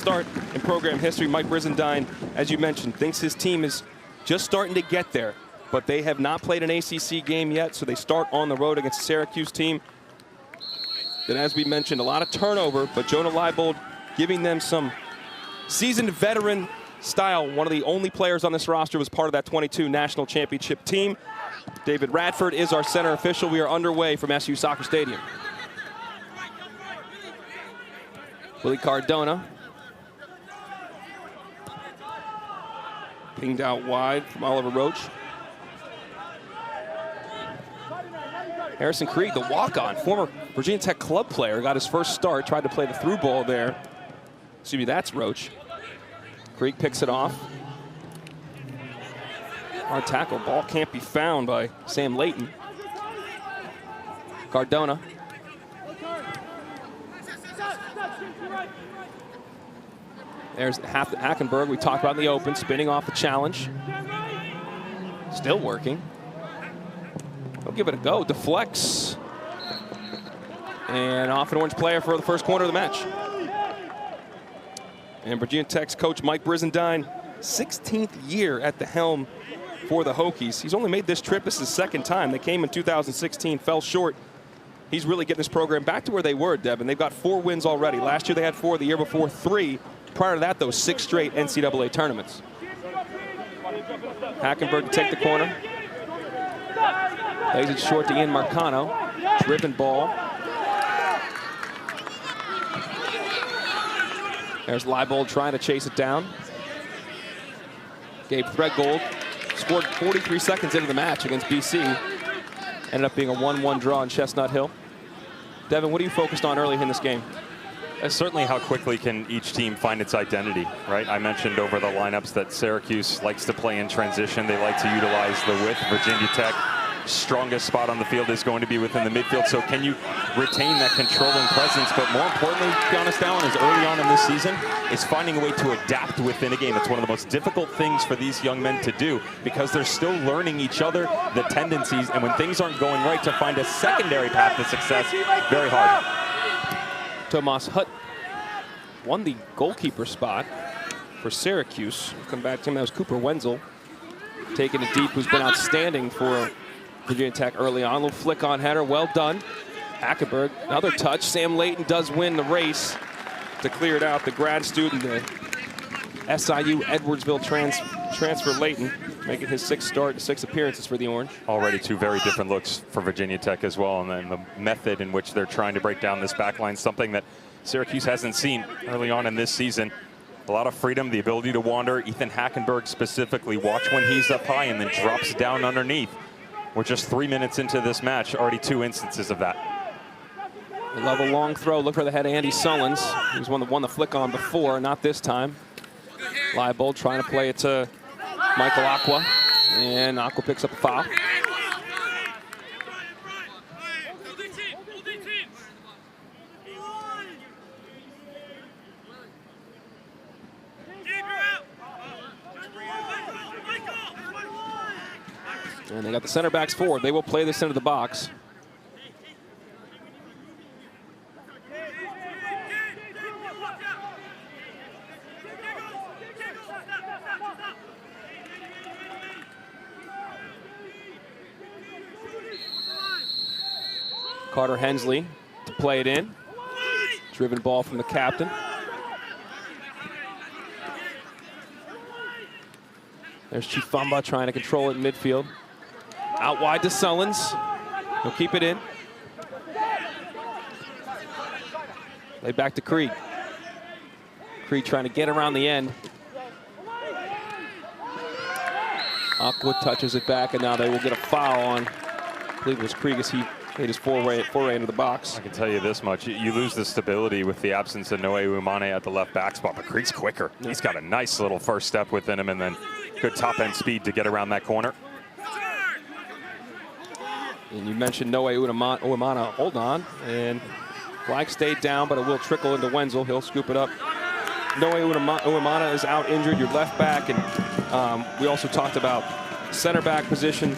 Start in program history. Mike Brizendine, as you mentioned, thinks his team is just starting to get there, but they have not played an ACC game yet, so they start on the road against the Syracuse team. Then, as we mentioned, a lot of turnover, but Jonah Leibold giving them some seasoned veteran style. One of the only players on this roster was part of that 22 national championship team. David Radford is our center official. We are underway from SU Soccer Stadium. Willie Cardona. Pinged out wide from Oliver Roach. Harrison Krieg, the walk-on, former Virginia Tech club player, got his first start, tried to play the through ball there. Excuse me, that's Roach. Krieg picks it off. Hard tackle, ball can't be found by Sam Layton. Cardona. There's Hackenberg, we talked about in the open, spinning off the challenge. Still working. He'll give it a go, deflects. And off an orange player for the first quarter of the match. And Virginia Tech's coach Mike Brizendine, 16th year at the helm for the Hokies. He's only made this trip, this is his second time. They came in 2016, fell short. He's really getting this program back to where they were, Devin. They've got 4 wins already. Last year they had 4, the year before 3. Prior to that, those 6 straight NCAA tournaments. Hackenberg to take the corner. Lays it short to Ian Marcano. Driven ball. There's Leibold trying to chase it down. Gabe Threadgold scored 43 seconds into the match against BC. Ended up being a 1-1 draw in Chestnut Hill. Devin, what are you focused on early in this game? Certainly how quickly can each team find its identity, right? I mentioned over the lineups that Syracuse likes to play in transition. They like to utilize the width. Virginia Tech, strongest spot on the field is going to be within the midfield. So can you retain that controlling presence? But more importantly, to be honest, Alan, is early on in this season, is finding a way to adapt within a game. It's one of the most difficult things for these young men to do because they're still learning each other, the tendencies, and when things aren't going right, to find a secondary path to success, very hard. Tomas Hutt won the goalkeeper spot for Syracuse. We'll come back to him. That was Cooper Wenzel taking it deep, who's been outstanding for Virginia Tech early on. A little flick on header, well done. Hackenberg, another touch. Sam Layton does win the race to clear it out. The grad student, the SIU Edwardsville transfer Layton, making his 6th start, 6 appearances for the Orange. Already 2 very different looks for Virginia Tech as well, and then the method in which they're trying to break down this back line, something that Syracuse hasn't seen early on in this season. A lot of freedom, the ability to wander. Ethan Hackenberg specifically, watch when he's up high and then drops down underneath. We're just 3 minutes into this match, already 2 instances of that. They love a long throw. Look for the head of Andy Sullins. He was one that won the flick on before, not this time. Leibold trying to play it to Michael Aqua, and Aqua picks up a foul. And they got the center backs forward. They will play this into the box. Carter Hensley to play it in. Driven ball from the captain. There's Chifamba trying to control it in midfield. Out wide to Sullins. He'll keep it in. Laid back to Krieg. Krieg trying to get around the end. Aqua touches it back, and now they will get a foul on, I believe it was Krieg, as he made his foray into the box. I can tell you this much, you lose the stability with the absence of Noe Umane at the left back spot, but Krieg's quicker. He's got a nice little first step within him, and then good top-end speed to get around that corner. And you mentioned Noe Uemana, hold on, and flag stayed down, but it will trickle into Wenzel. He'll scoop it up. Noe Uemana is out injured, your left back, and we also talked about center back position.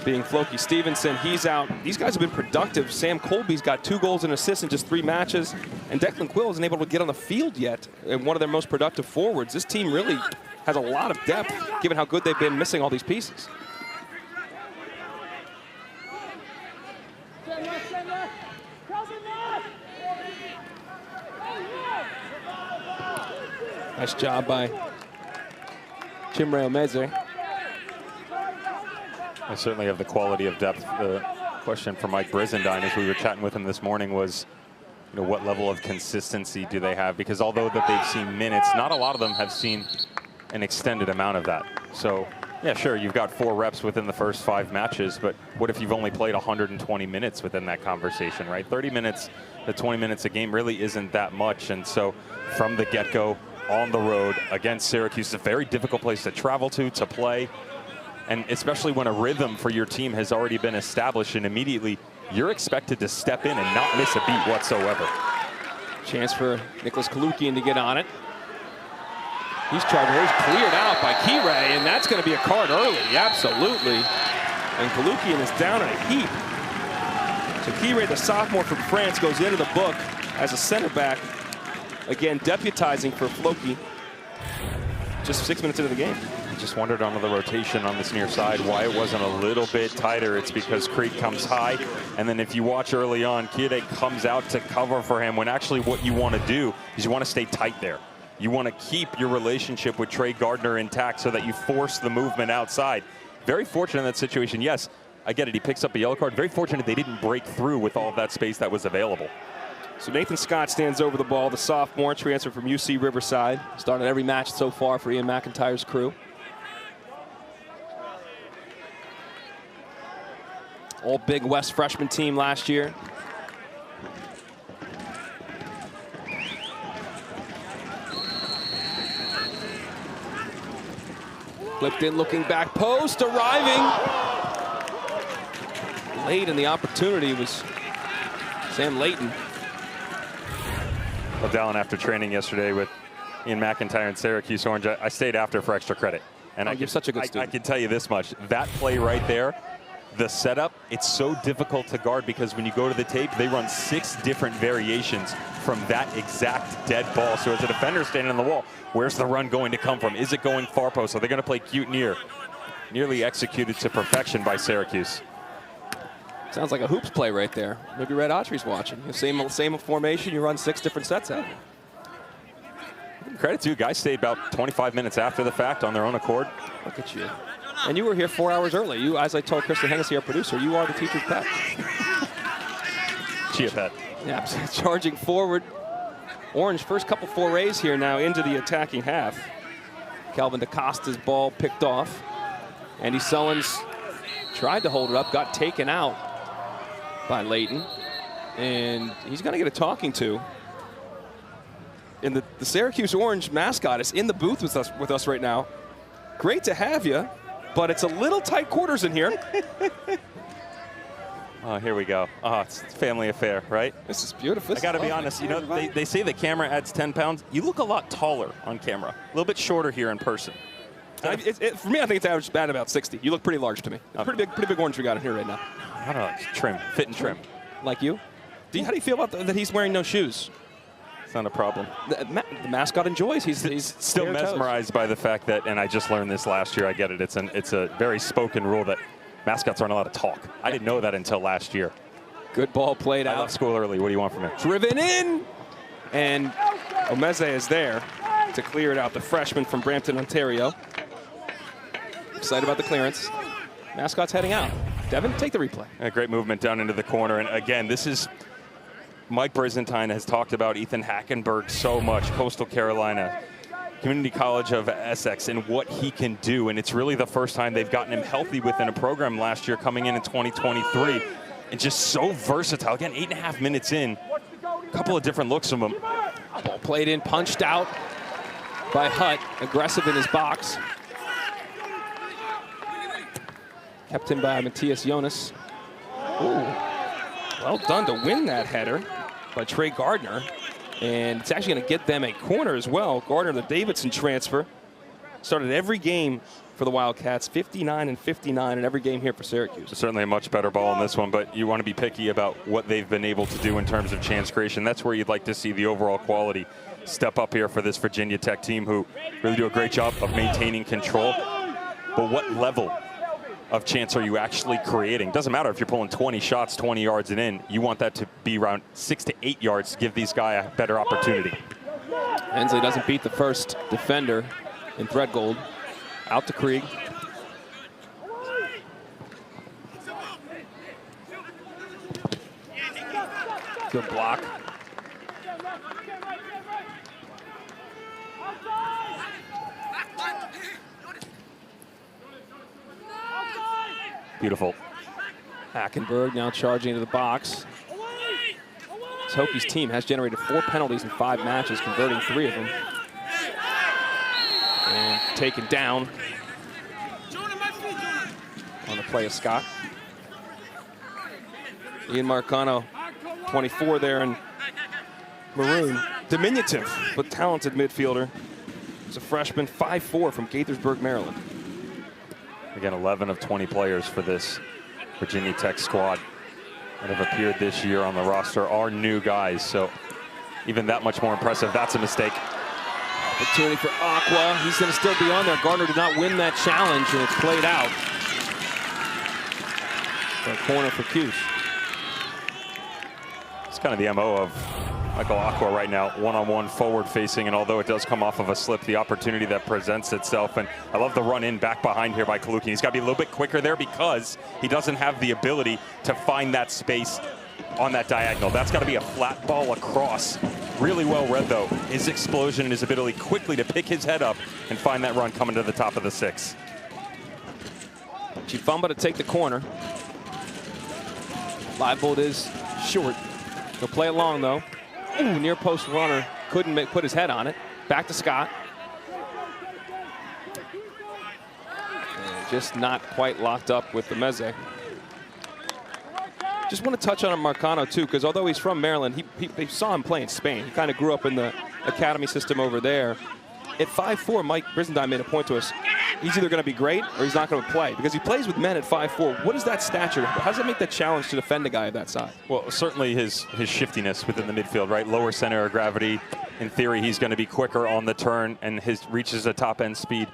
being Floki Stevenson. He's out. These guys have been productive. Sam Colby's got 2 goals and assists in just 3 matches. And Declan Quill isn't able to get on the field yet. And one of their most productive forwards. This team really has a lot of depth, given how good they've been missing all these pieces. Nice job by Chimre Omeze. I certainly have the quality of depth. The question for Mike Brizendine as we were chatting with him this morning was, you know, what level of consistency do they have? Because although that they've seen minutes, not a lot of them have seen an extended amount of that. So, yeah, sure, you've got 4 reps within the first 5 matches, but what if you've only played 120 minutes within that conversation, right? 30 minutes to 20 minutes a game really isn't that much. And so from the get-go, on the road against Syracuse, it's a very difficult place to travel to play. And especially when a rhythm for your team has already been established, and immediately you're expected to step in and not miss a beat whatsoever. Chance for Nicholas Kalukian to get on it. He's charging. He's cleared out by Kire, and that's going to be a card early. Absolutely. And Kalukian is down in a heap. So Kire, the sophomore from France, goes into the book as a center back. Again, deputizing for Floki. Just 6 minutes into the game. I just wondered on the rotation on this near side why it wasn't a little bit tighter. It's because Creek comes high, and then if you watch early on, Kire comes out to cover for him, when actually what you want to do is you want to stay tight there. You want to keep your relationship with Trey Gardner intact so that you force the movement outside. Very fortunate in that situation. Yes, I get it. He picks up a yellow card. Very fortunate they didn't break through with all of that space that was available. So Nathan Scott stands over the ball, the sophomore transfer from UC Riverside. Started every match so far for Ian McIntyre's crew. All Big West freshman team last year. Flipped in, looking back post, arriving. Late in the opportunity was Sam Layton. Well, Dallin, after training yesterday with Ian McIntyre and Syracuse Orange, I stayed after for extra credit. And you're such a good student. I can tell you this much. That play right there, the setup, it's so difficult to guard because when you go to the tape, they run 6 different variations from that exact dead ball. So as a defender standing on the wall, where's the run going to come from? Is it going far post? Are they going to play cute near? Nearly executed to perfection by Syracuse. Sounds like a hoops play right there. Maybe Red Autry's watching. Same formation, you run 6 different sets out. Credit to guys stayed about 25 minutes after the fact on their own accord. Look at you. And you were here 4 hours early. You, as I told Kristen Hennessy, our producer, you are the teacher's pet. Chia pet. Yeah, charging forward. Orange first couple forays here now into the attacking half. Calvin DaCosta's ball picked off. Andy Sullins tried to hold it up, got taken out by Layton. And he's going to get a talking to. And the Syracuse Orange mascot is in the booth with us right now. Great to have you, but it's a little tight quarters in here. Oh, here we go. Oh, it's a family affair, right? This is beautiful. I got to be honest. You know, they say the camera adds 10 pounds. You look a lot taller on camera. A little bit shorter here in person. For me, I think it's average at about 60. You look pretty large to me. Pretty big orange we got in here right now. I don't know, trim, fit and trim. Like you? How do you feel about that he's wearing no shoes? It's not a problem. The mascot enjoys. He's still mesmerized by the fact that, and I just learned this last year. I get it. It's a very spoken rule that mascots aren't allowed to talk. I didn't know that until last year. Good ball played out. I left school early. What do you want from me? Driven in, and Omeze is there to clear it out. The freshman from Brampton, Ontario. Excited about the clearance. Mascot's heading out. Devin, take the replay. A great movement down into the corner. And again, this is Mike Brizendine has talked about Ethan Hackenberg so much, Coastal Carolina, Community College of Essex, and what he can do. And it's really the first time they've gotten him healthy within a program last year coming in 2023. And just so versatile. Again, 8.5 minutes in, a couple of different looks from him. Ball played in, punched out by Hutt, aggressive in his box. Kept in by Matthias Jonas. Ooh, well done to win that header by Trey Gardner. And it's actually going to get them a corner as well. Gardner, the Davidson transfer, started every game for the Wildcats, 59 and 59 in every game here for Syracuse. Certainly a much better ball in this one, but you want to be picky about what they've been able to do in terms of chance creation. That's where you'd like to see the overall quality step up here for this Virginia Tech team, who really do a great job of maintaining control. But what level of chance are you actually creating? Doesn't matter if you're pulling 20 shots, 20 yards and in. You want that to be around 6 to 8 yards to give these guys a better opportunity. Hensley doesn't beat the first defender in Threadgold. Out to Krieg. Good block. Beautiful. Hackenberg now charging into the box. This Hokies team has generated 4 penalties in 5 matches, converting 3 of them. And taken down on the play of Scott. Ian Marcano, 24 there in maroon. Diminutive, but talented midfielder. He's a freshman, 5'4" from Gaithersburg, Maryland. Again, 11 of 20 players for this Virginia Tech squad that have appeared this year on the roster are new guys, so even that much more impressive. That's a mistake. Opportunity for Aqua. He's going to still be on there. Gardner did not win that challenge, and it's played out. For a corner for Cuse. It's kind of the MO of Michael Aqua right now, one-on-one forward facing, and although it does come off of a slip, the opportunity that presents itself, and I love the run in back behind here by Kalukin. He's got to be a little bit quicker there because he doesn't have the ability to find that space on that diagonal. That's got to be a flat ball across. Really well read, though. His explosion and his ability quickly to pick his head up and find that run coming to the top of the 6. Chifamba to take the corner. Leibold is short. He'll play it long, though. Ooh, near post runner. Couldn't put his head on it. Back to Scott. And just not quite locked up with the Meze. Just want to touch on Marcano, too, because although he's from Maryland, he saw him play in Spain. He kind of grew up in the academy system over there. At 5'4", Mike Brizendine made a point to us. He's either going to be great or he's not going to play, because he plays with men at 5'4". What is that stature? How does it make that challenge to defend a guy of that size? Well, certainly his shiftiness within the midfield, right? Lower center of gravity. In theory, he's going to be quicker on the turn, and his reaches a top-end speed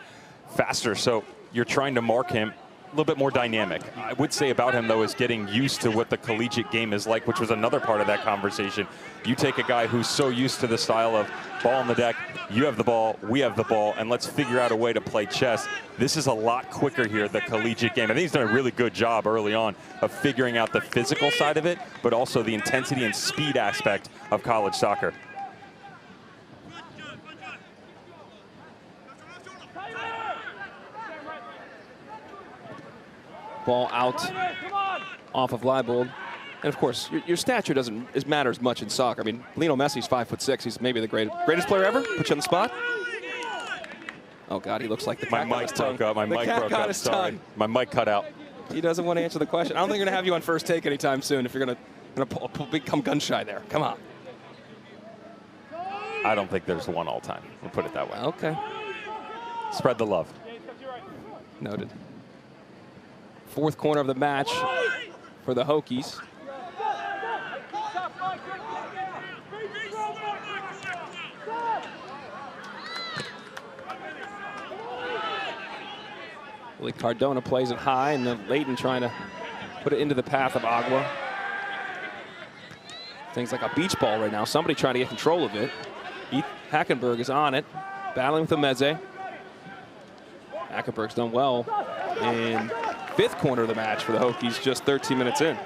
faster. So you're trying to mark him a little bit more dynamic. I would say about him, though, is getting used to what the collegiate game is like, which was another part of that conversation. You take a guy who's so used to the style of ball on the deck, you have the ball, we have the ball, and let's figure out a way to play chess. This is a lot quicker here, the collegiate game. I think he's done a really good job early on of figuring out the physical side of it, but also the intensity and speed aspect of college soccer. Ball out off of Leibold. And of course, your stature doesn't matter as much in soccer. I mean, Lionel Messi's 5'6". He's maybe the greatest player ever. Put you on the spot. Oh God, he looks like the cat My mic broke up. My mic broke up. Sorry, my mic cut out. He doesn't want to answer the question. I don't think we're gonna have you on first take anytime soon. If you're gonna become gun shy there, come on. I don't think there's one all time. We'll put it that way. Okay. Spread the love. Noted. 4th corner of the match for the Hokies. Willie Cardona plays it high, and then Layton trying to put it into the path of Agua. Things like a beach ball right now. Somebody trying to get control of it. Hackenberg is on it, battling with the Meze. Hackenberg's done well. And 5th corner of the match for the Hokies, just 13 minutes in.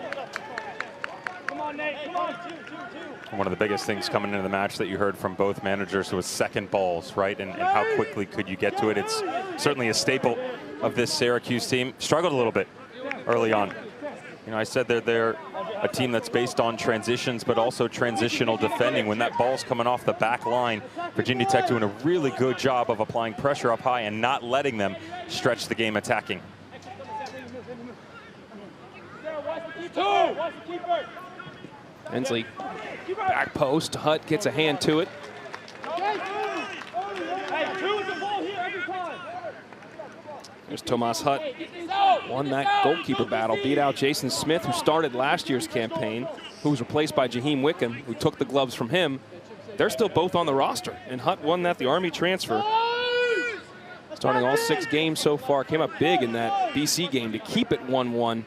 One of the biggest things coming into the match that you heard from both managers was second balls, right? And how quickly could you get to it? It's certainly a staple of this Syracuse team. Struggled a little bit early on. You know, I said they're a team that's based on transitions, but also transitional defending. When that ball's coming off the back line, Virginia Tech doing a really good job of applying pressure up high and not letting them stretch the game attacking. Hensley, back post. Hutt gets a hand to it. There's Tomas Hutt. Won that goalkeeper battle, beat out Jason Smith, who started last year's campaign, who was replaced by Jaheim Wickham, who took the gloves from him. They're still both on the roster, and Hutt won that, the Army transfer. Starting all 6 games so far, came up big in that BC game to keep it 1-1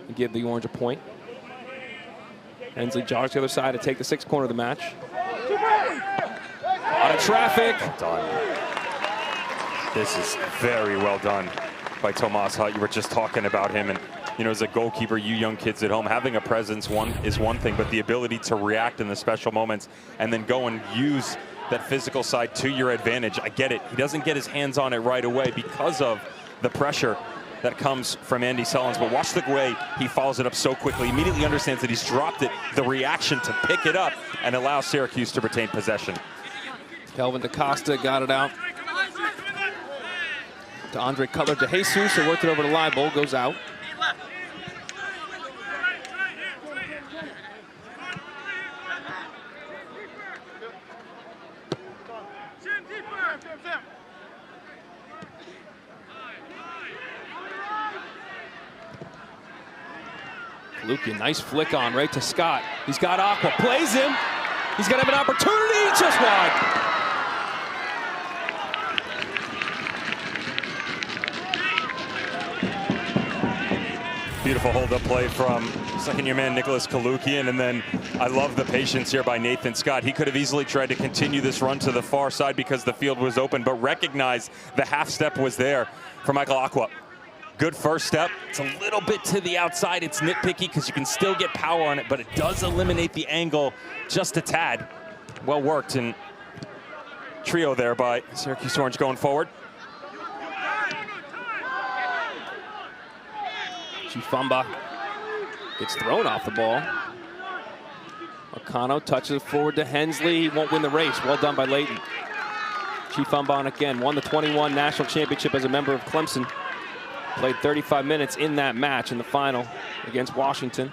and give the Orange a point. Hensley jogs to the other side to take the 6th corner of the match. Out of traffic. Done. This is very well done by Tomas Hutt. You were just talking about him, and you know, as a goalkeeper, you young kids at home, having a presence is one thing, but the ability to react in the special moments and then go and use that physical side to your advantage. I get it. He doesn't get his hands on it right away because of the pressure that comes from Andy Sullins, but watch the way he follows it up so quickly. Immediately understands that he's dropped it, the reaction to pick it up and allow Syracuse to retain possession. Kelvin DaCosta got it out to Andre Cutler to Jesus, who worked it over to Leibel, goes out. Lukian, nice flick on right to Scott. He's got Aqua, plays him. He's gonna have an opportunity, just wide. Beautiful hold-up play from second-year man Nicholas Kalukian, and then I love the patience here by Nathan Scott. He could have easily tried to continue this run to the far side because the field was open, but recognized the half step was there for Michael Aqua. Good first step. It's a little bit to the outside. It's nitpicky because you can still get power on it, but it does eliminate the angle just a tad. Well worked, and trio there by Syracuse Orange going forward. Chifamba gets thrown off the ball. Marcano touches it forward to Hensley. He won't win the race. Well done by Layton. Chifamba on again. Won the 21 national championship as a member of Clemson. Played 35 minutes in that match in the final against Washington.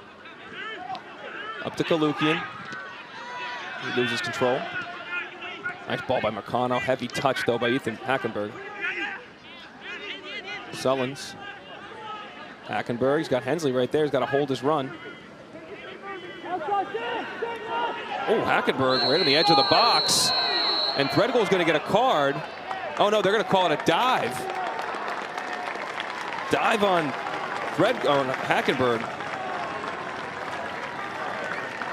Up to Kalukian. He loses control. Nice ball by Marcano. Heavy touch, though, by Ethan Hackenberg. Sullins. Hackenberg, he's got Hensley right there. He's got to hold his run. Oh, Hackenberg right on the edge of the box. And Threadgold's going to get a card. Oh, no, they're going to call it a dive. Dive on Hackenberg.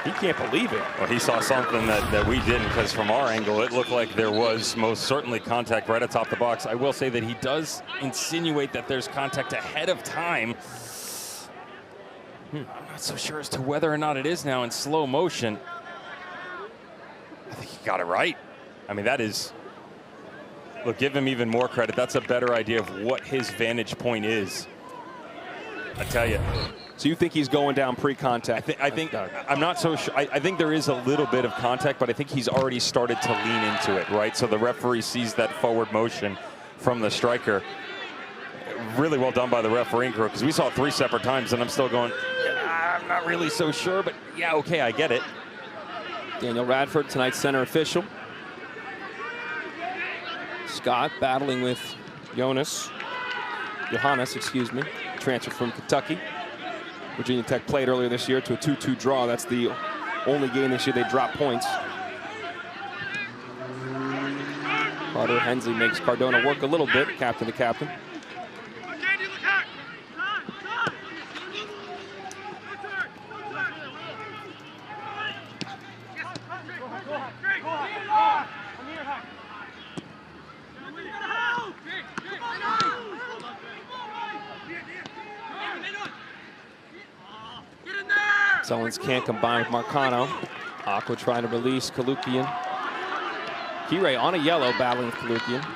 He can't believe it. Well, he saw something that we didn't, because from our angle, it looked like there was most certainly contact right atop the box. I will say that he does insinuate that there's contact ahead of time. I'm not so sure as to whether or not it is now in slow motion. I think he got it right. I mean, that is, look, give him even more credit. That's a better idea of what his vantage point is. I tell you. So you think he's going down pre-contact? I think I'm not so sure. I think there is a little bit of contact, but I think he's already started to lean into it, right? So the referee sees that forward motion from the striker. Really well done by the refereeing crew, because we saw it 3 separate times, and I'm still going, I'm not really so sure, but yeah, okay, I get it. Daniel Radford, tonight's center official. Scott battling with Johannes, excuse me, transfer from Kentucky. Virginia Tech played earlier this year to a 2-2 draw. That's the only game this year they dropped points. Carter Hensley makes Cardona work a little bit, captain to captain. Sullins can't combine with Marcano. Aqua trying to release Kalukian. Kirei on a yellow, battling with Kalukian.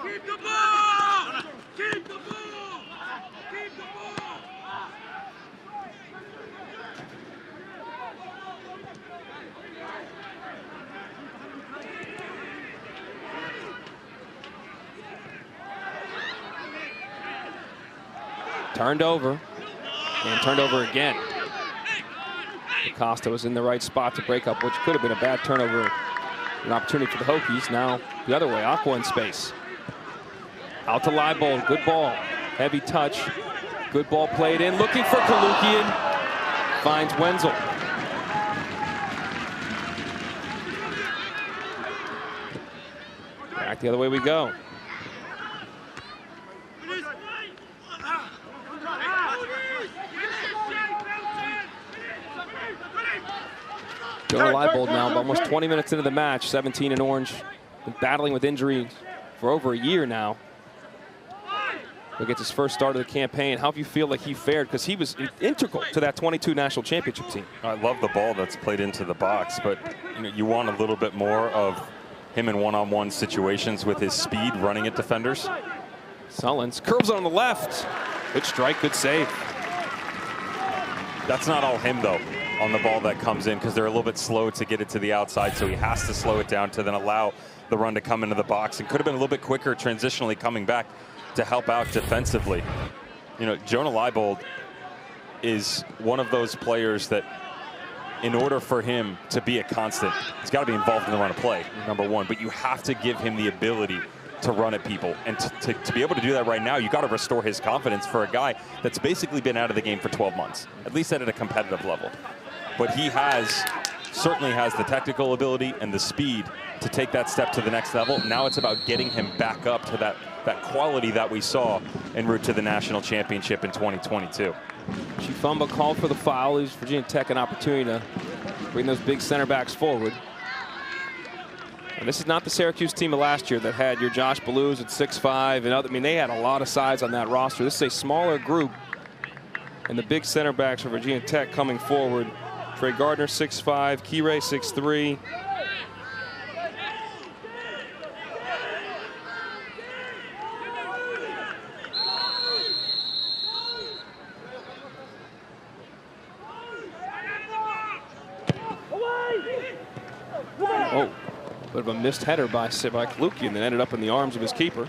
Keep the ball! Keep the ball! Keep the ball! Turned over, and turned over again. Costa was in the right spot to break up, which could have been a bad turnover, an opportunity for the Hokies. Now the other way, Aqua in space. Out to Leibold, good ball, heavy touch, good ball played in, looking for Kalukian, finds Wenzel. Back the other way we go. Jonah Leibold now, almost 20 minutes into the match, 17 in orange. Been battling with injuries for over a year now. He gets his first start of the campaign. How do you feel like he fared? Because he was integral to that 22 national championship team. I love the ball that's played into the box, but you want a little bit more of him in one-on-one situations with his speed running at defenders. Sullins curves on the left. Good strike, good save. That's not all him, though, on the ball that comes in, because they're a little bit slow to get it to the outside, so he has to slow it down to then allow the run to come into the box, and could have been a little bit quicker transitionally coming back to help out defensively. Jonah Leibold is one of those players that, in order for him to be a constant, he's got to be involved in the run of play, number one, but you have to give him the ability to run at people. And to be able to do that right now, you got to restore his confidence for a guy that's basically been out of the game for 12 months, at least at a competitive level. But he certainly has the technical ability and the speed to take that step to the next level. Now it's about getting him back up to that quality that we saw en route to the national championship in 2022. Chifumba called for the foul. Leaves Virginia Tech an opportunity to bring those big center backs forward. And this is not the Syracuse team of last year that had your Josh Blues at 6'5" and other. I mean, they had a lot of size on that roster. This is a smaller group, and the big center backs for Virginia Tech coming forward. Trey Gardner 6'5", Keyray 6'3". Oh, bit of a missed header by Kalukian that ended up in the arms of his keeper.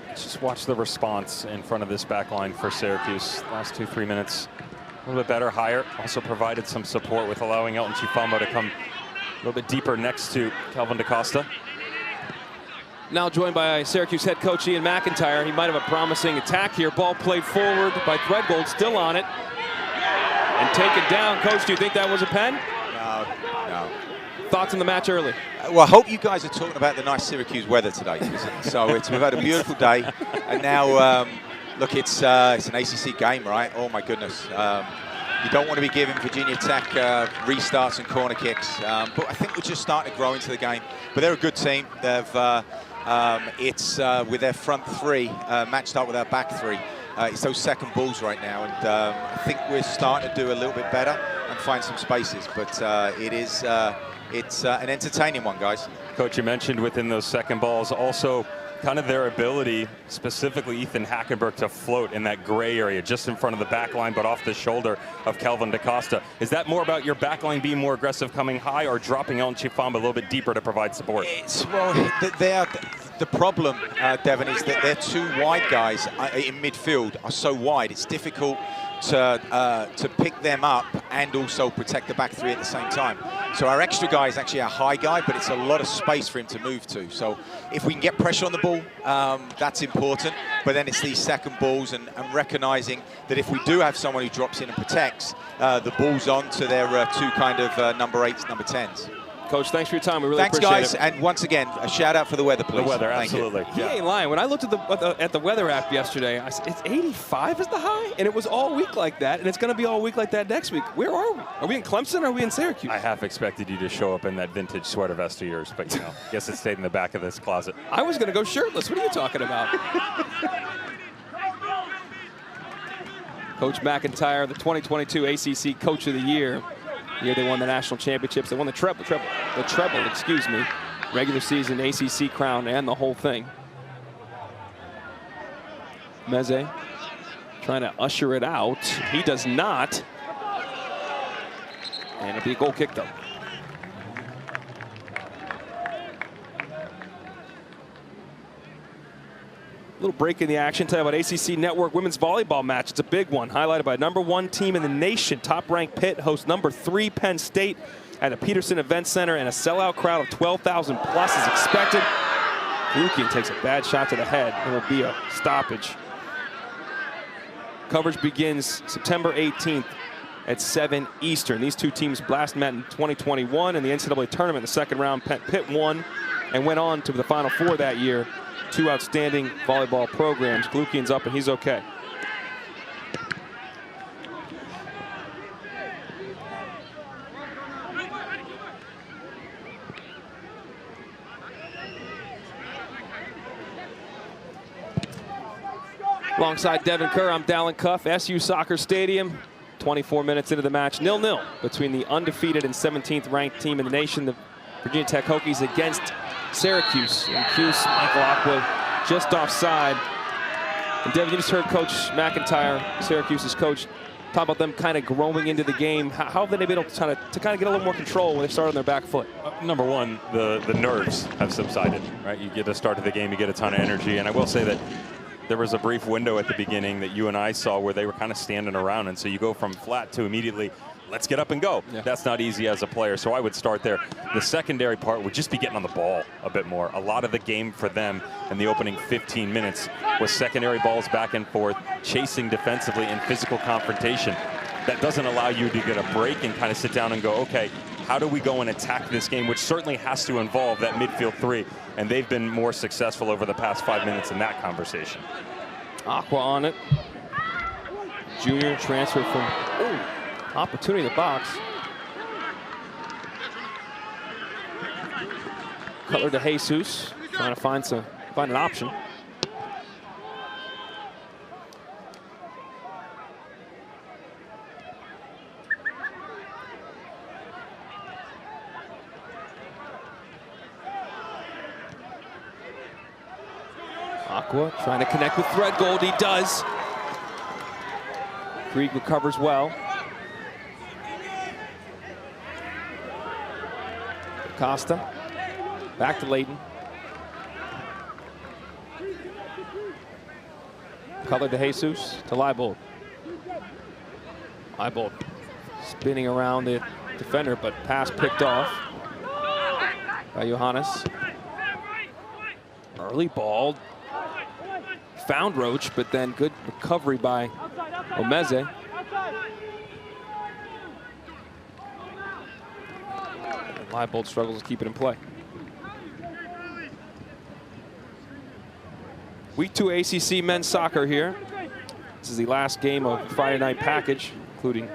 Let's just watch the response in front of this back line for Syracuse. Last 2-3 minutes, a little bit better, higher. Also provided some support with allowing Elton Chifumba to come a little bit deeper next to Kelvin DaCosta. Now joined by Syracuse head coach Ian McIntyre. He might have a promising attack here. Ball played forward by Threadgold, still on it. And taken down. Coach, do you think that was a pen? No. Thoughts on the match early? Well, I hope you guys are talking about the nice Syracuse weather today. So we've had a beautiful day, and now look, it's an ACC game, right? Oh my goodness. You don't want to be giving Virginia Tech restarts and corner kicks, but I think we're just starting to grow into the game. But they're a good team. They've it's with their front three matched up with our back three. It's those second balls right now, and I think we're starting to do a little bit better and find some spaces. But it's an entertaining one, guys. Coach, you mentioned within those second balls also kind of their ability, specifically Ethan Hackenberg, to float in that gray area just in front of the back line, but off the shoulder of Kelvin DaCosta. Is that more about your back line being more aggressive coming high, or dropping Elton Chifumba a little bit deeper to provide support? The problem, Devin, is that their two wide guys in midfield are so wide, it's difficult to pick them up and also protect the back three at the same time. So our extra guy is actually a high guy, but it's a lot of space for him to move to. So if we can get pressure on the ball, that's important. But then it's these second balls and recognizing that if we do have someone who drops in and protects, the ball's on to their two kind of number 8s, number 10s. Coach, thanks for your time. We really appreciate guys. it. And once again, a shout out for the weather, please. The weather, Thank absolutely. He ain't lying. When I looked at the weather app yesterday, I said, it's 85 is the high? And it was all week like that, and it's going to be all week like that next week. Where are we? Are we in Clemson or are we in Syracuse? I half expected you to show up in that vintage sweater vest of yours, but, I guess it stayed in the back of this closet. I was going to go shirtless. What are you talking about? Coach McIntyre, the 2022 ACC Coach of the Year. The year they won the national championships. They won the treble, excuse me. Regular season, ACC crown, and the whole thing. Meze trying to usher it out. He does not. And it'll be a goal kick, though. little break in the action. Tell you about ACC Network women's volleyball match. It's a big one, highlighted by #1 team in the nation. Top-ranked Pitt hosts #3 Penn State at the Peterson Event Center, and a sellout crowd of 12,000 plus is expected. Lukian takes a bad shot to the head. It will be a stoppage. Coverage begins September 18th at 7 Eastern. These two teams last met in 2021 in the NCAA tournament. The second round, Pitt won and went on to the Final Four that year. Two outstanding volleyball programs. Lukian's up and he's okay. Alongside Devin Kerr, I'm Dallin Cuff, SU Soccer Stadium. 24 minutes into the match, 0-0 between the undefeated and 17th ranked team in the nation, the Virginia Tech Hokies, against Syracuse. And Cuse, Michael Aqua just offside. And Devin, you just heard Coach McIntyre, Syracuse's coach, talk about them kind of growing into the game. How have they been able to kind of get a little more control when they start on their back foot? Number one, the nerves have subsided, right? You get the start of the game, you get a ton of energy. And I will say that there was a brief window at the beginning that you and I saw where they were kind of standing around. And so you go from flat to immediately, let's get up and go. Yeah. That's not easy as a player, so I would start there. The secondary part would just be getting on the ball a bit more. A lot of the game for them in the opening 15 minutes was secondary balls back and forth, chasing defensively and physical confrontation. That doesn't allow you to get a break and kind of sit down and go, okay, how do we go and attack this game, which certainly has to involve that midfield three. And they've been more successful over the past 5 minutes in that conversation. Aqua on it. Junior transfer from opportunity in the box. Cutler to Jesus, trying to find an option. Aqua trying to connect with Threadgold. He does. Krieg recovers well. Costa. Back to Layton. Cutler to Jesus. To Leibold. Leibold spinning around the defender, but pass picked off by Johannes. Early ball. Found Roach, but then good recovery by Omeze. Leibold struggles to keep it in play. Week 2 ACC men's soccer here. This is the last game of the Friday night package, including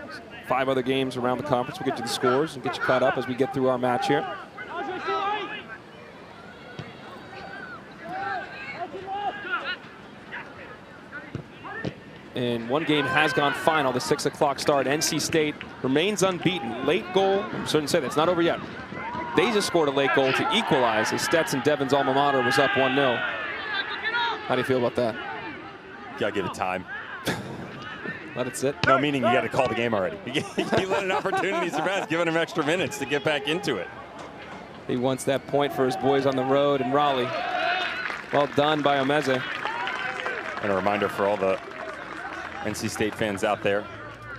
5 other games around the conference. We'll get to the scores and get you caught up as we get through our match here. And one game has gone final, the 6 o'clock start. NC State remains unbeaten. Late goal, I'm certain to say that's not over yet. They just scored a late goal to equalize as Stetson Devon's alma mater was up 1-0. How do you feel about that? You gotta give it time. Let it sit? No, meaning you gotta call the game already. You let an opportunity to rest, giving him extra minutes to get back into it. He wants that point for his boys on the road in Raleigh. Well done by Omeze. And a reminder for all the NC State fans out there,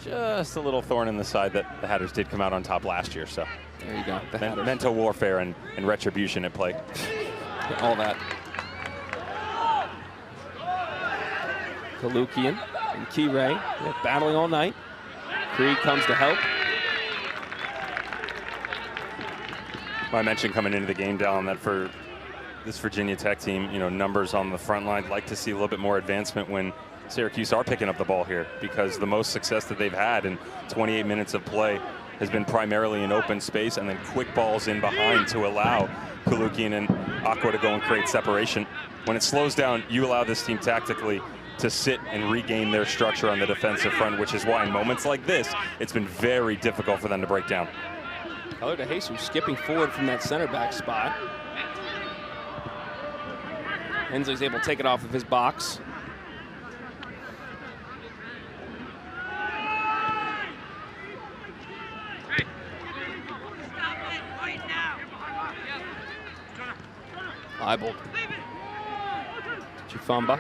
just a little thorn in the side that the Hatters did come out on top last year. So there you go. Mental warfare and retribution at play. All that. Kalukian and Key-Ray battling all night. Krieg comes to help. I mentioned coming into the game, Dallin, that for this Virginia Tech team, you know, numbers on the front line, like to see a little bit more advancement when Syracuse are picking up the ball here, because the most success that they've had in 28 minutes of play has been primarily in open space and then quick balls in behind to allow Kalukian and Aqua to go and create separation. When it slows down, you allow this team tactically to sit and regain their structure on the defensive front, which is why in moments like this, it's been very difficult for them to break down. Cutler to Jesus skipping forward from that center back spot. Hensley's able to take it off of his box. Leibold. Chifamba.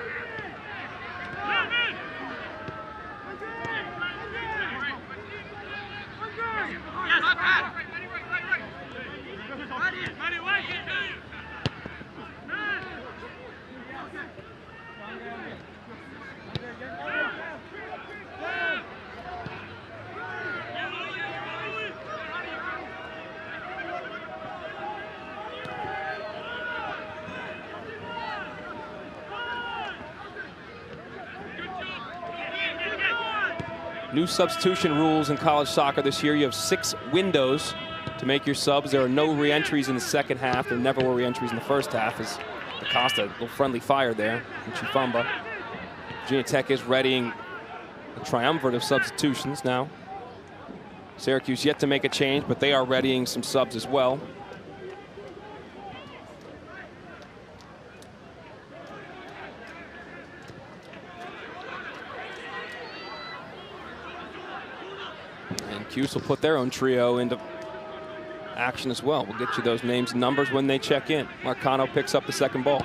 New substitution rules in college soccer this year. You have 6 windows to make your subs. There are no re-entries in the second half. There never were re-entries in the first half, as Acosta, a little friendly fire there from Chifamba. Virginia Tech is readying a triumvirate of substitutions now. Syracuse yet to make a change, but they are readying some subs as well. And Cuse will put their own trio into action as well. We'll get you those names and numbers when they check in. Marcano picks up the second ball.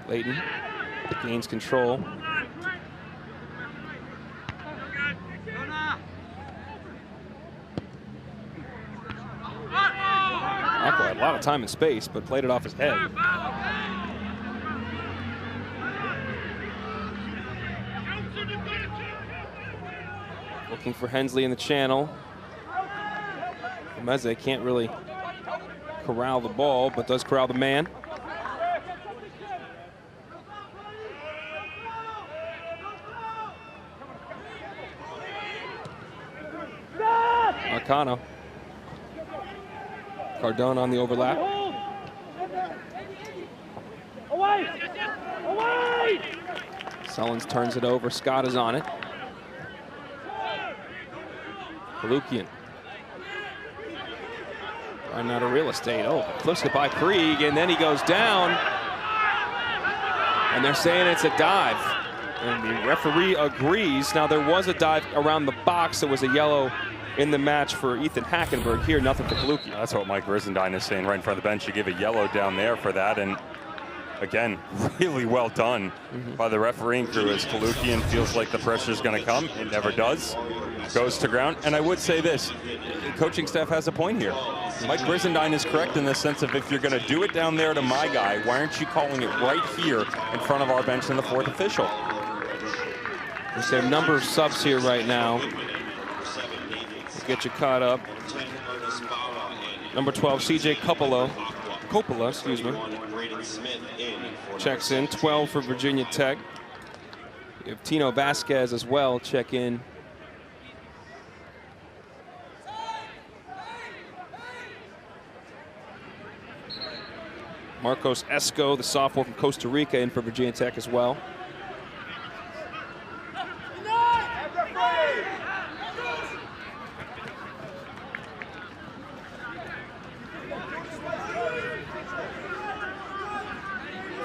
Layton gains control. Aqua had a lot of time and space, but played it off his head. Looking for Hensley in the channel. Meze can't really corral the ball, but does corral the man. Marcano. Cardona on the overlap. Away! Away! Sullins turns it over. Scott is on it. Kalukian. Running out of real estate. Oh, flips it by Krieg, and then he goes down. And they're saying it's a dive. And the referee agrees. Now, there was a dive around the box. There was a yellow in the match for Ethan Hackenberg. Here, nothing for Kalukian. That's what Mike Brizendine is saying right in front of the bench. You give a yellow down there for that. And again, really well done by the refereeing crew, as Kalukian feels like the pressure is going to come. It never does. Goes to ground. And I would say this, the coaching staff has a point here. Mike Brizendine is correct in the sense of, if you're going to do it down there to my guy, why aren't you calling it right here in front of our bench and the fourth official? There's a number of subs here right now. Let's get you caught up. Number 12, CJ Coppola, excuse me, checks in. 12 for Virginia Tech. You have Tino Vasquez as well check in. Marcos Esco, the sophomore from Costa Rica, in for Virginia Tech as well.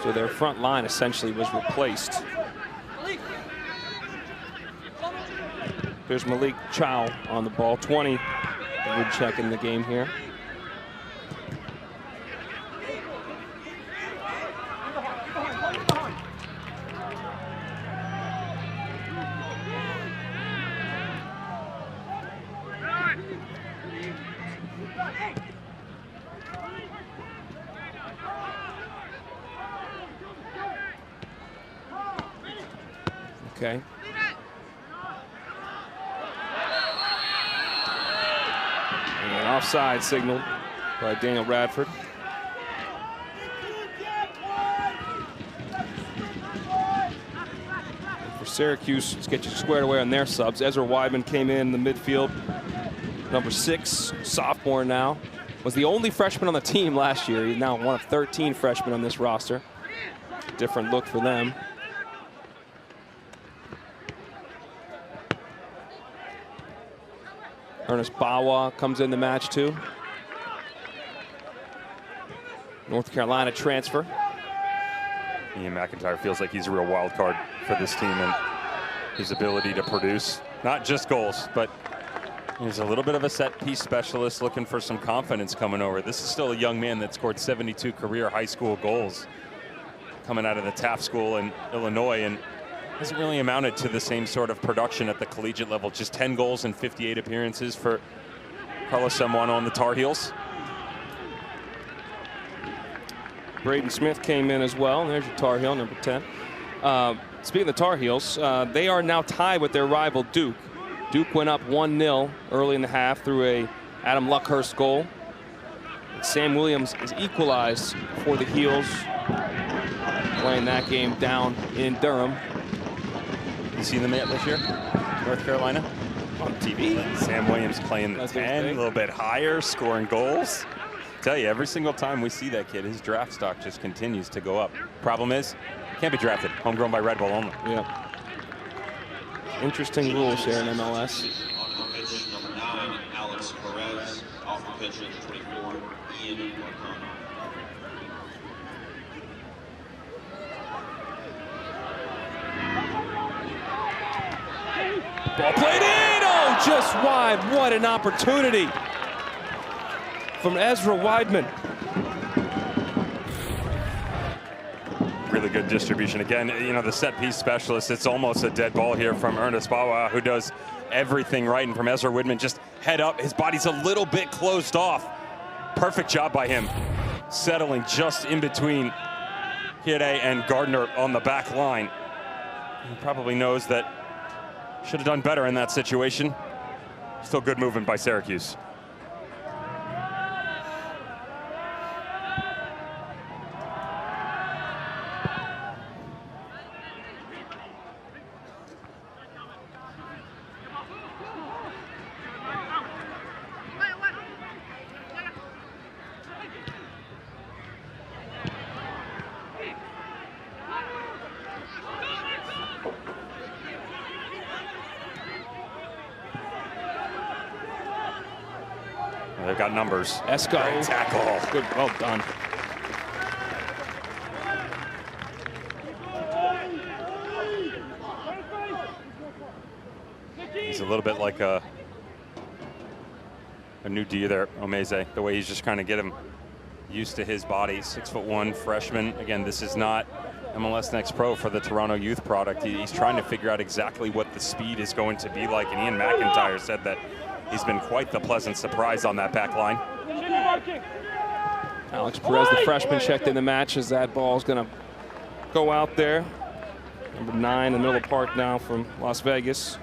So their front line essentially was replaced. There's Malik Chow on the ball. 20, a good check in the game here. Okay. And an offside signal by Daniel Radford. And for Syracuse, let's get you squared away on their subs. Ezra Weidman came in the midfield. Number 6, sophomore now. Was the only freshman on the team last year. He's now one of 13 freshmen on this roster. Different look for them. Ernest Bawa comes in the match too. North Carolina transfer. Ian McIntyre feels like he's a real wild card for this team, and his ability to produce not just goals, but he's a little bit of a set piece specialist looking for some confidence coming over. This is still a young man that scored 72 career high school goals coming out of the Taft School in Illinois, and hasn't really amounted to the same sort of production at the collegiate level. Just 10 goals and 58 appearances for Carlos Zambrano on the Tar Heels. Braden Smith came in as well. There's your Tar Heel, number 10. Speaking of the Tar Heels, they are now tied with their rival Duke. Duke went up 1-0 early in the half through a Adam Luckhurst goal. And Sam Williams is equalized for the Heels, playing that game down in Durham. You seen them yet this year? North Carolina? On TV. Sam Williams playing the 10, a little bit higher, scoring goals. Tell you, every single time we see that kid, his draft stock just continues to go up. Problem is, can't be drafted. Homegrown by Red Bull only. Yeah. Interesting rules here in MLS. On the pitch, number 9, Alex Perez. Off the pitch, number 24, Ian O'Connor. Ball played in. Oh, just wide. What an opportunity from Ezra Weidman. Really good distribution. Again, you know, the set piece specialist, it's almost a dead ball here from Ernest Bawa, who does everything right. And from Ezra Weidman, just head up. His body's a little bit closed off. Perfect job by him, settling just in between Hide and Gardner on the back line. He probably knows that should have done better in that situation. Still good movement by Syracuse. They've got numbers. Esco. Great tackle. Good, well done. He's a little bit like a new D there, Omeze, the way he's just trying to get him used to his body. 6'1" freshman. Again, this is not MLS Next Pro for the Toronto youth product. He's trying to figure out exactly what the speed is going to be like, and Ian McIntyre said that he's been quite the pleasant surprise on that back line. Alex Perez, the freshman, checked in the match as that ball is going to go out there. Number 9 in the middle of the park now from Las Vegas.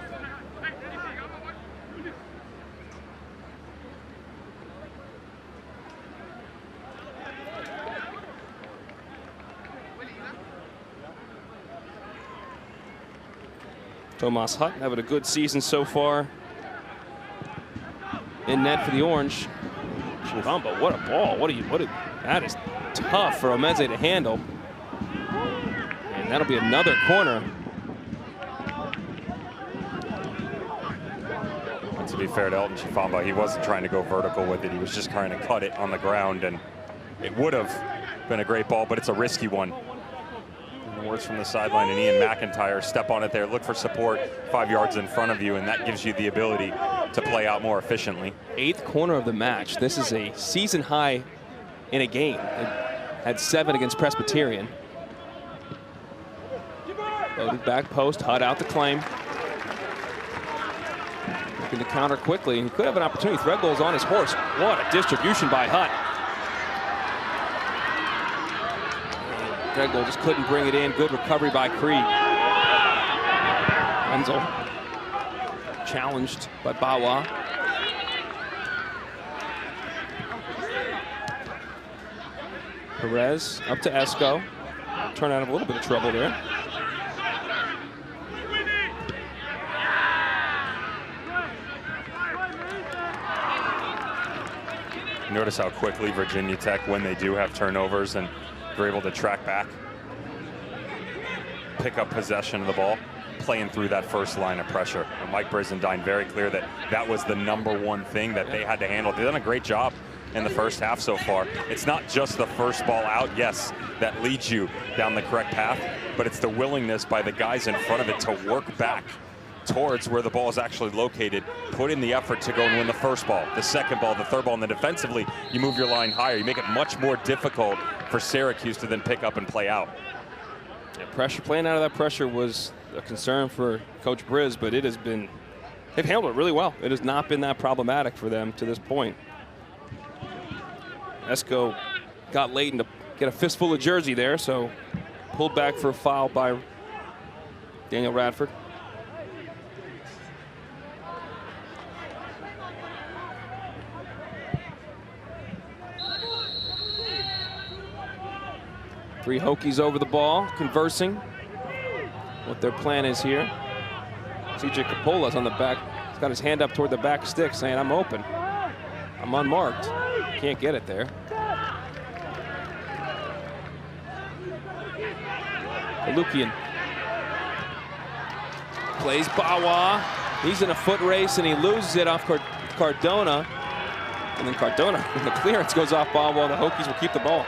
Tomas Hutt having a good season so far. In net for the Orange. Chivamba, what a ball. That is tough for Omeze to handle. And that'll be another corner. And to be fair to Elton Chifamba, he wasn't trying to go vertical with it. He was just trying to cut it on the ground, and it would have been a great ball, but it's a risky one. And the words from the sideline, and Ian McIntyre, step on it there, look for support 5 yards in front of you, and that gives you the ability to play out more efficiently. 8th corner of the match. This is a season high in a game. It had 7 against Presbyterian. Loaded back post, Hutt out the claim. Looking to counter quickly, and he could have an opportunity. Threadgoal's on his horse. What a distribution by Hutt. Threadgoal just couldn't bring it in. Good recovery by Creed. Wenzel challenged by Bawa. Perez up to Esco. Turn out of a little bit of trouble there. Notice how quickly Virginia Tech, when they do have turnovers and they're able to track back, pick up possession of the ball, playing through that first line of pressure. And Mike Brizendine very clear that that was the #1 thing that they had to handle. They've done a great job in the first half so far. It's not just the first ball out, yes, that leads you down the correct path, but it's the willingness by the guys in front of it to work back towards where the ball is actually located. Put in the effort to go and win the first ball, the second ball, the third ball, and then defensively, you move your line higher. You make it much more difficult for Syracuse to then pick up and play out. Yeah, pressure, playing out of that pressure was a concern for Coach Briz, but it has been, they've handled it really well. It has not been that problematic for them to this point. Esco got late to get a fistful of jersey there, so pulled back for a foul by Daniel Radford. Three Hokies over the ball, conversing what their plan is here. CJ Capola's on the back. He's got his hand up toward the back stick saying, I'm open. I'm unmarked. Can't get it there. Lukian plays Bawa. He's in a foot race and he loses it off Cardona. And then Cardona, when the clearance goes off Bawa, the Hokies will keep the ball.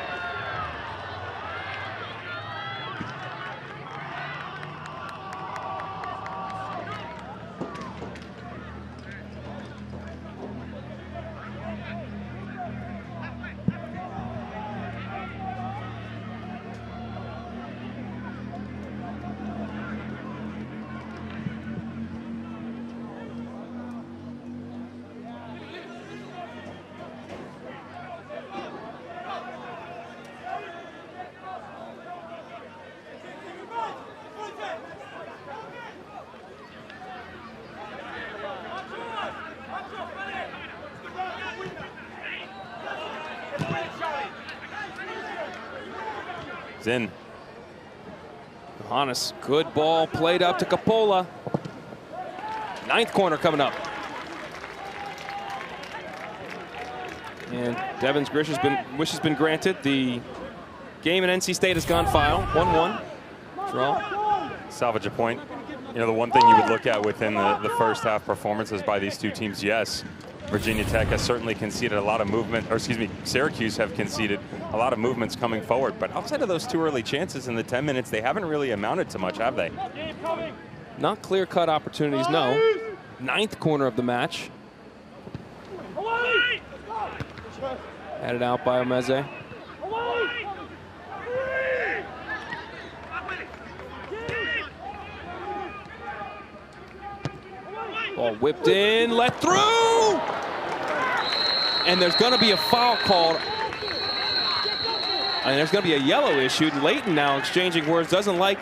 In. Johannes, good ball played up to Capola. Ninth corner coming up. And Devin's wish has been granted. The game in NC State has gone final. 1-1 draw. Salvage a point. You know, the one thing you would look at within the first half performances by these two teams, yes, Virginia Tech has certainly conceded a lot of movement, or excuse me, Syracuse have conceded a lot of movements coming forward. But outside of those two early chances in the 10 minutes, they haven't really amounted to much, have they? Not clear-cut opportunities, no. Ninth corner of the match. Headed out by Omeze. Ball whipped in, let through! And there's going to be a foul called. And there's going to be a yellow issued. Layton now exchanging words, doesn't like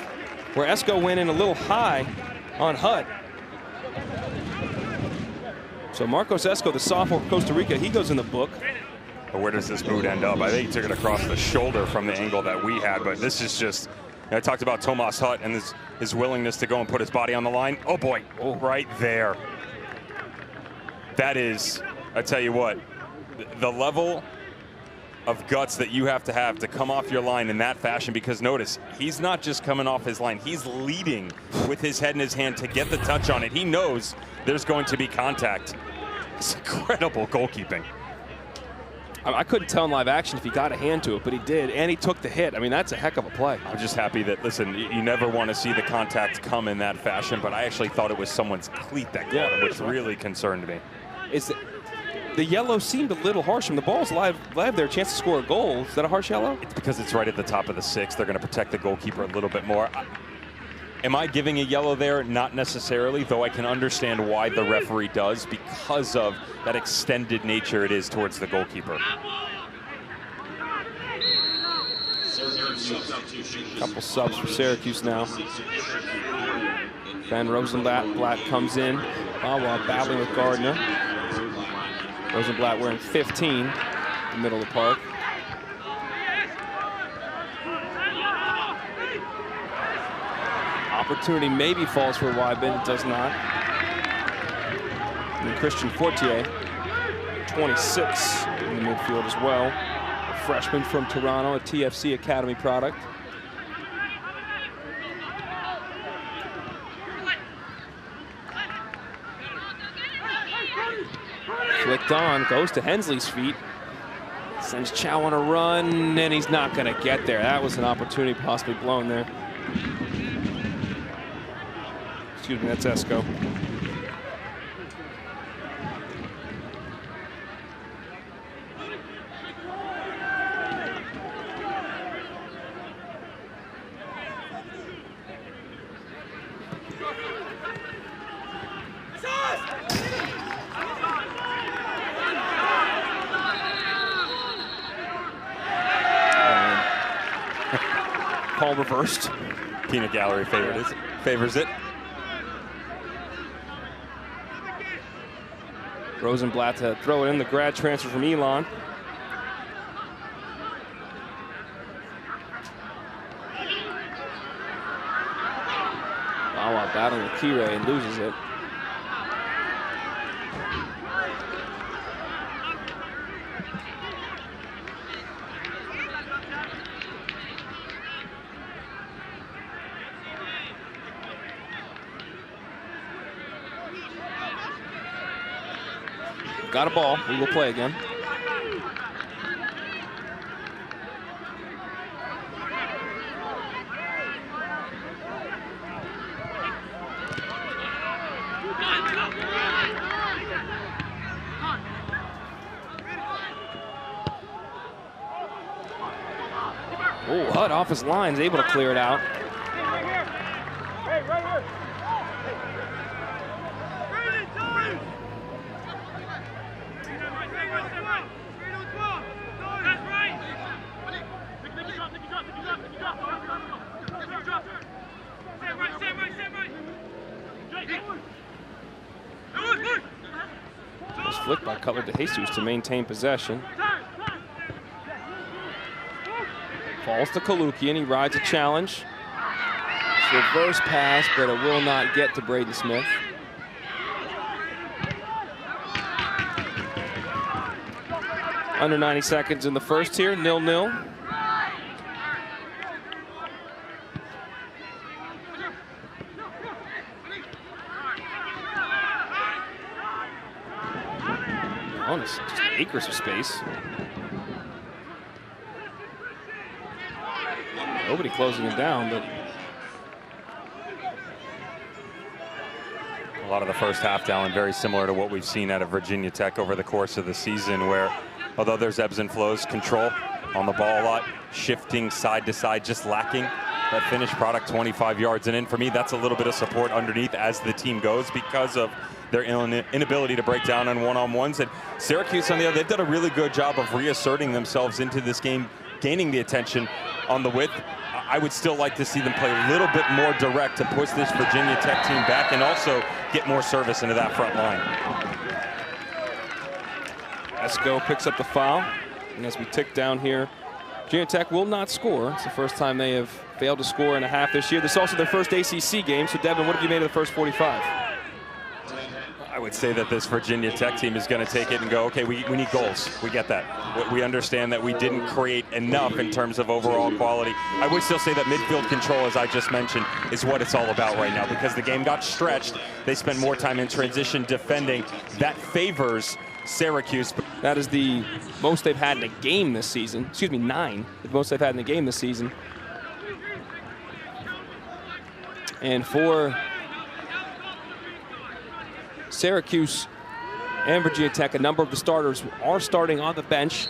where Esco went in a little high on Hutt. So Marcos Esco, the sophomore from Costa Rica, he goes in the book. But where does this boot end up? I think he took it across the shoulder from the angle that we had, but this is just, I talked about Tomas Hutt and his willingness to go and put his body on the line. Oh boy, right there. That is, I tell you what, the level of guts that you have to come off your line in that fashion, because notice, he's not just coming off his line, he's leading with his head in his hand to get the touch on it. He knows there's going to be contact. It's incredible goalkeeping. I couldn't tell in live action if he got a hand to it, but he did, and he took the hit. I mean, that's a heck of a play. I'm just happy that, listen, you never want to see the contact come in that fashion, but I actually thought it was someone's cleat that caught him, which really concerned me. The yellow seemed a little harsh. When the ball's live there, a chance to score a goal. Is that a harsh yellow? It's because it's right at the top of the six. They're going to protect the goalkeeper a little bit more. Am I giving a yellow there? Not necessarily, though I can understand why the referee does, because of that extended nature it is towards the goalkeeper. Couple subs for Syracuse now. Ben Rosenblatt comes in while battling with Gardner. Rosenblatt wearing 15 in the middle of the park. Opportunity maybe falls for Wyben, it does not. And Christian Fortier, 26 in the midfield as well. A freshman from Toronto, a TFC Academy product. Flicked on, goes to Hensley's feet. Sends Chow on a run, and he's not going to get there. That was an opportunity possibly blown there. Excuse me, that's Esco. Call reversed. Peanut Gallery favors it. Rosenblatt to throw it in, the grad transfer from Elon. Wawa battling with Kire and loses it. Got a ball. We will play again. Oh, Hutt off his line is able to clear it out. It's flicked by Cutler to Jesus to maintain possession. Falls to Kalukian, he rides a challenge. It's a reverse pass, but it will not get to Braden Smith. Under 90 seconds in the first here, 0-0. Oh, it's just acres of space. Nobody closing it down, but a lot of the first half, Dallin, very similar to what we've seen out of Virginia Tech over the course of the season, where although there's ebbs and flows, control on the ball a lot, shifting side to side, just lacking that finished product 25 yards and in. For me, that's a little bit of support underneath as the team goes because of their inability to break down on one-on-ones. And Syracuse, on the other, they've done a really good job of reasserting themselves into this game, gaining the attention on the width. I would still like to see them play a little bit more direct to push this Virginia Tech team back and also get more service into that front line. Esco picks up the foul. And as we tick down here, Virginia Tech will not score. It's the first time they have failed to score in a half this year. This is also their first ACC game. So, Devin, what have you made of the first 45? I would say that this Virginia Tech team is going to take it and go, okay, we need goals. We get that. We understand that we didn't create enough in terms of overall quality. I would still say that midfield control, as I just mentioned, is what it's all about right now because the game got stretched. They spent more time in transition defending. That favors Syracuse. That is the most they've had in a game this season. Excuse me, 9. The most they've had in a game this season. And for Syracuse and Virginia Tech, a number of the starters are starting on the bench.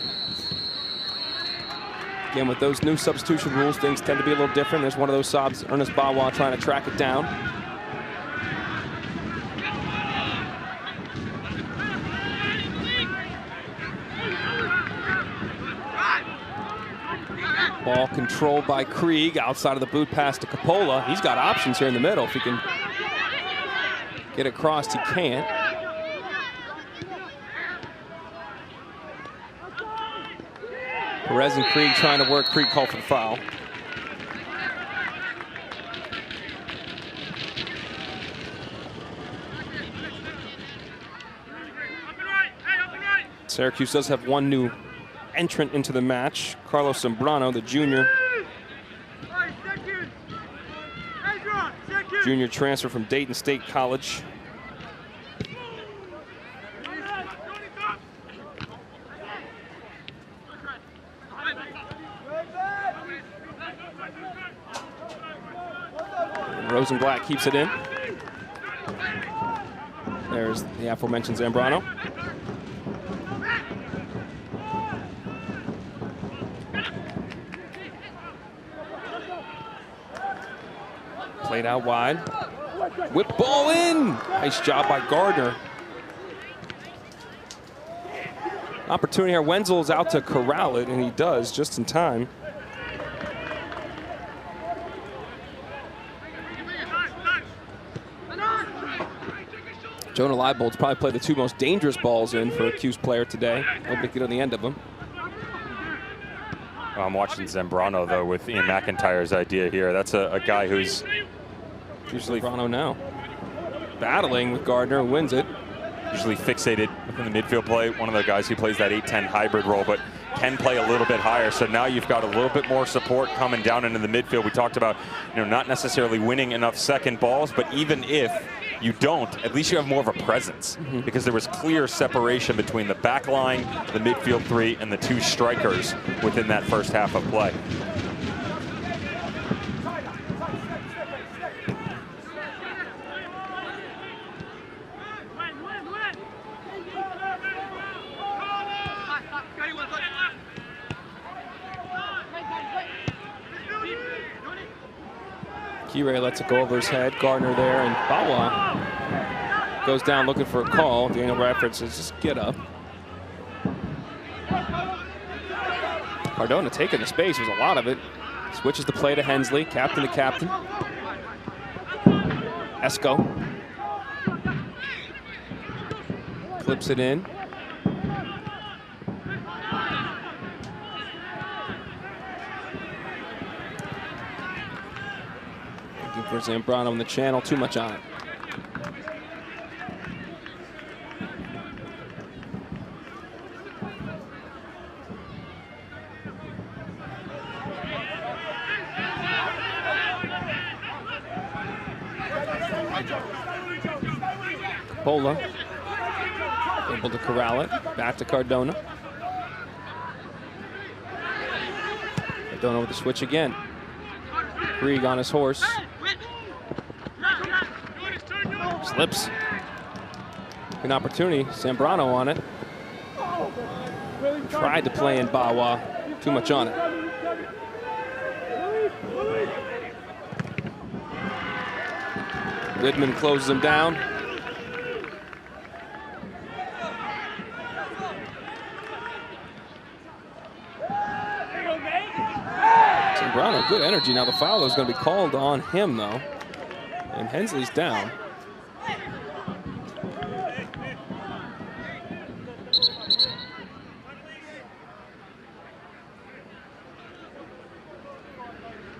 Again, with those new substitution rules, things tend to be a little different. There's one of those subs, Ernest Bawa, trying to track it down. Ball controlled by Krieg, outside of the boot pass to Coppola. He's got options here in the middle. If he can get across, he can't. Perez and Krieg trying to work. Krieg called for the foul. Syracuse does have one new entrant into the match, Carlos Zambrano, the junior. Junior transfer from Dayton State College. Rosenblatt keeps it in. There's the aforementioned Zambrano. Played out wide. Whip ball in. Nice job by Gardner. Opportunity here. Wenzel's out to corral it, and he does just in time. Jonah Leibold's probably played the two most dangerous balls in for a Cuse player today. Hope they get on the end of them. I'm watching Zambrano, though, with Ian McIntyre's idea here. That's a guy who's usually Zambrano now. Battling with Gardner, who wins it. Usually fixated within the midfield play. One of the guys who plays that 8-10 hybrid role, but can play a little bit higher. So now you've got a little bit more support coming down into the midfield. We talked about, not necessarily winning enough second balls, but even if you don't, at least you have more of a presence, because there was clear separation between the back line, the midfield three, and the two strikers within that first half of play. Kirei lets it go over his head. Gardner there, and Bawa goes down looking for a call. Daniel Bradford says, just get up. Cardona taking the space. There's a lot of it. Switches the play to Hensley. Captain to captain. Esco. Clips it in. For Zambrano in the channel, too much on it. Pola able to corral it. Back to Cardona. Cardona with the switch again. Krieg on his horse. Slips. An opportunity. Zambrano on it. Tried to play in Bawa. Too much on it. Goodman closes him down. Zambrano, good energy. Now the foul is going to be called on him, though. And Hensley's down.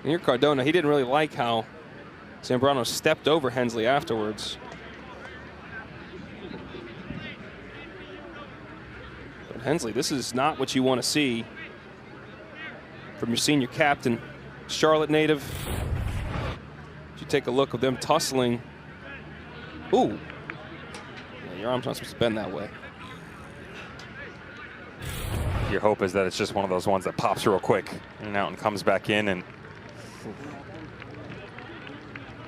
And here Cardona, he didn't really like how Zambrano stepped over Hensley afterwards. But Hensley, this is not what you want to see from your senior captain. Charlotte native. If you take a look at them tussling. Ooh. Yeah, your arm's not supposed to bend that way. Your hope is that it's just one of those ones that pops real quick in and out and comes back in, and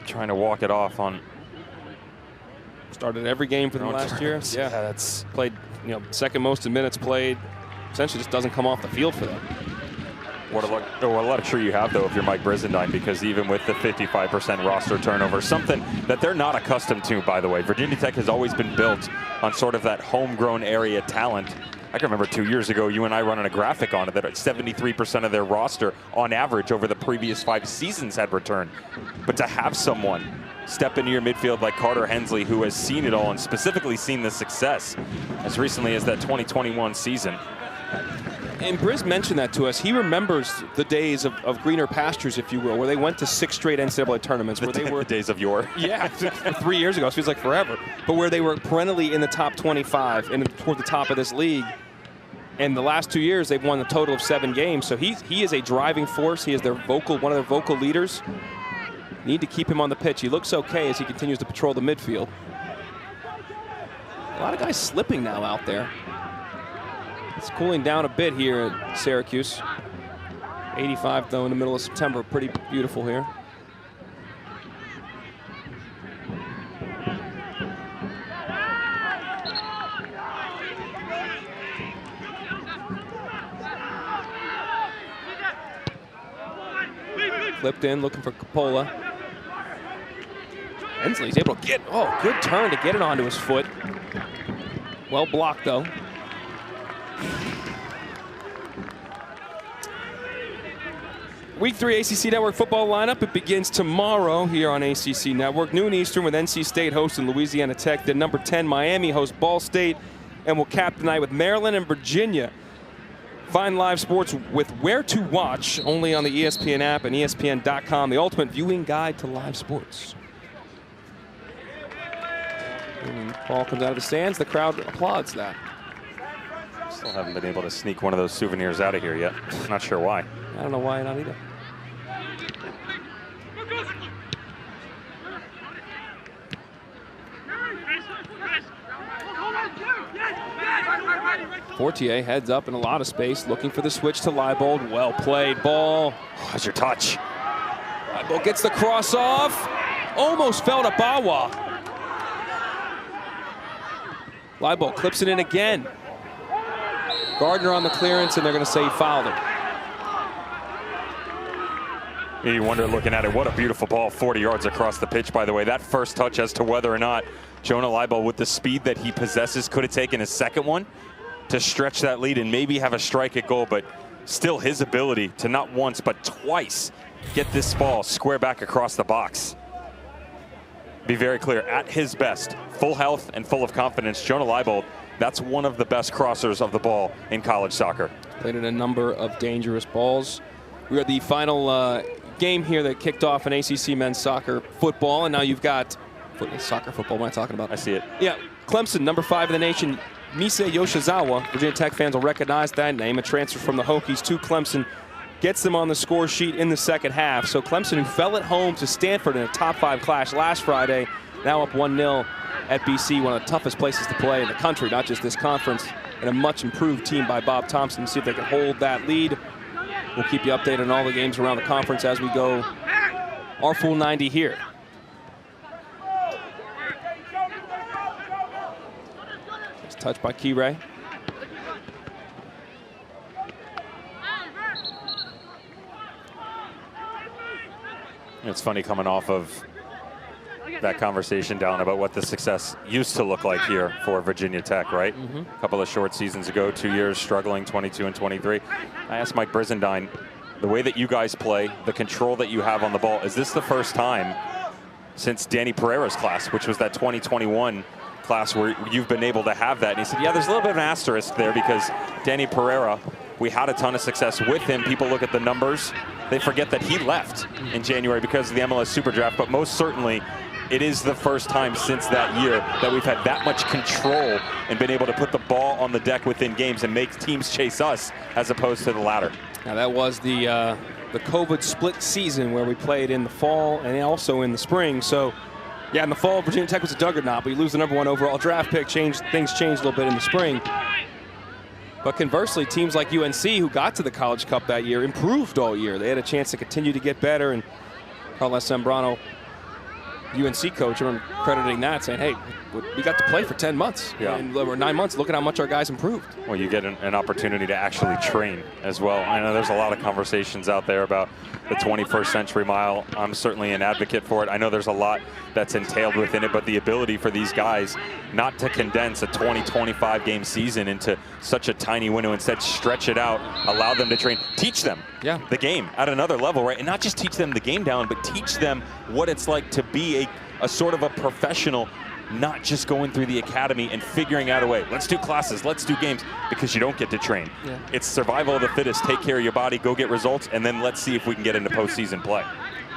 trying to walk it off on. Started every game for them last year. Yeah, that's played, second most in minutes played. Essentially just doesn't come off the field for them. What a luxury you have, though, if you're Mike Brizendine, because even with the 55% roster turnover, something that they're not accustomed to, by the way. Virginia Tech has always been built on sort of that homegrown area talent. I can remember 2 years ago, you and I running a graphic on it that 73% of their roster, on average, over the previous 5 seasons had returned. But to have someone step into your midfield like Carter Hensley, who has seen it all and specifically seen the success as recently as that 2021 season. And Briz mentioned that to us. He remembers the days of greener pastures, if you will, where they went to 6 straight NCAA tournaments. Where they were the days of yore. Yeah, 3 years ago. It feels like forever. But where they were perennially in the top 25 and toward the top of this league. And the last 2 years, they've won a total of 7 games. So he is a driving force. He is one of their vocal leaders. Need to keep him on the pitch. He looks okay as he continues to patrol the midfield. A lot of guys slipping now out there. It's cooling down a bit here at Syracuse. 85, though, in the middle of September. Pretty beautiful here. Clipped in, looking for Coppola. Ensley's able to get, good turn to get it onto his foot. Well blocked, though. Week 3 ACC Network football lineup. It begins tomorrow here on ACC Network. Noon Eastern with NC State hosting Louisiana Tech. Then number 10 Miami hosts Ball State. And we'll cap the night with Maryland and Virginia. Find live sports with Where to Watch only on the ESPN app and ESPN.com. The ultimate viewing guide to live sports. And ball comes out of the stands. The crowd applauds that. Still haven't been able to sneak one of those souvenirs out of here yet. Not sure why. I don't know why not either. Fortier heads up in a lot of space, looking for the switch to Leibold. Well played ball. Oh, that's your touch. Leibold gets the cross off. Almost fell to Bawa. Leibold clips it in again. Gardner on the clearance, and they're going to say he fouled him. You wonder, looking at it, what a beautiful ball, 40 yards across the pitch, by the way. That first touch as to whether or not Jonah Leibold, with the speed that he possesses, could have taken his second one to stretch that lead and maybe have a strike at goal, but still his ability to not once but twice get this ball square back across the box. Be very clear, at his best, full health and full of confidence, Jonah Leibold, that's one of the best crossers of the ball in college soccer. Played in a number of dangerous balls. We are the final game here that kicked off in ACC men's soccer football, and now you've got soccer football. What am I talking about? I see it. Yeah, Clemson, number 5 in the nation, Misei Yoshizawa. Virginia Tech fans will recognize that name. A transfer from the Hokies to Clemson gets them on the score sheet in the second half. So Clemson, who fell at home to Stanford in a top 5 clash last Friday, now up 1-0 at BC, one of the toughest places to play in the country, not just this conference, and a much improved team by Bob Thompson. See if they can hold that lead. We'll keep you updated on all the games around the conference as we go our full 90 here. It's touched by Key-Ray. It's funny coming off of that conversation down about what the success used to look like here for Virginia Tech, right? A couple of short seasons ago, 2 years struggling, 22 and 23. I asked Mike Brizendine, the way that you guys play, the control that you have on the ball, is this the first time since Danny Pereira's class, which was that 2021 class, where you've been able to have that? And he said, yeah, there's a little bit of an asterisk there because Danny Pereira, we had a ton of success with him. People look at the numbers. They forget that he left in January because of the MLS Super Draft, but most certainly it is the first time since that year that we've had that much control and been able to put the ball on the deck within games and make teams chase us as opposed to the latter. Now that was the COVID split season where we played in the fall and also in the spring. So yeah, in the fall, Virginia Tech was a juggernaut, but you lose the #1 overall draft pick. Things changed a little bit in the spring. But conversely, teams like UNC, who got to the College Cup that year, improved all year. They had a chance to continue to get better, and Carlos Zambrano, UNC coach, I'm crediting that, saying, hey, we got to play for 10 months. Yeah. And over 9 months, look at how much our guys improved. Well, you get an opportunity to actually train as well. I know there's a lot of conversations out there about the 21st century mile. I'm certainly an advocate for it. I know there's a lot that's entailed within it, but the ability for these guys not to condense a 20-25 game season into such a tiny window, instead stretch it out, allow them to train, teach them the game at another level, right? And not just teach them the game down, but teach them what it's like to be a sort of a professional, not just going through the academy and figuring out a way. Let's do classes, let's do games, because you don't get to train. Yeah. It's survival of the fittest. Take care of your body, go get results, and then let's see if we can get into postseason play.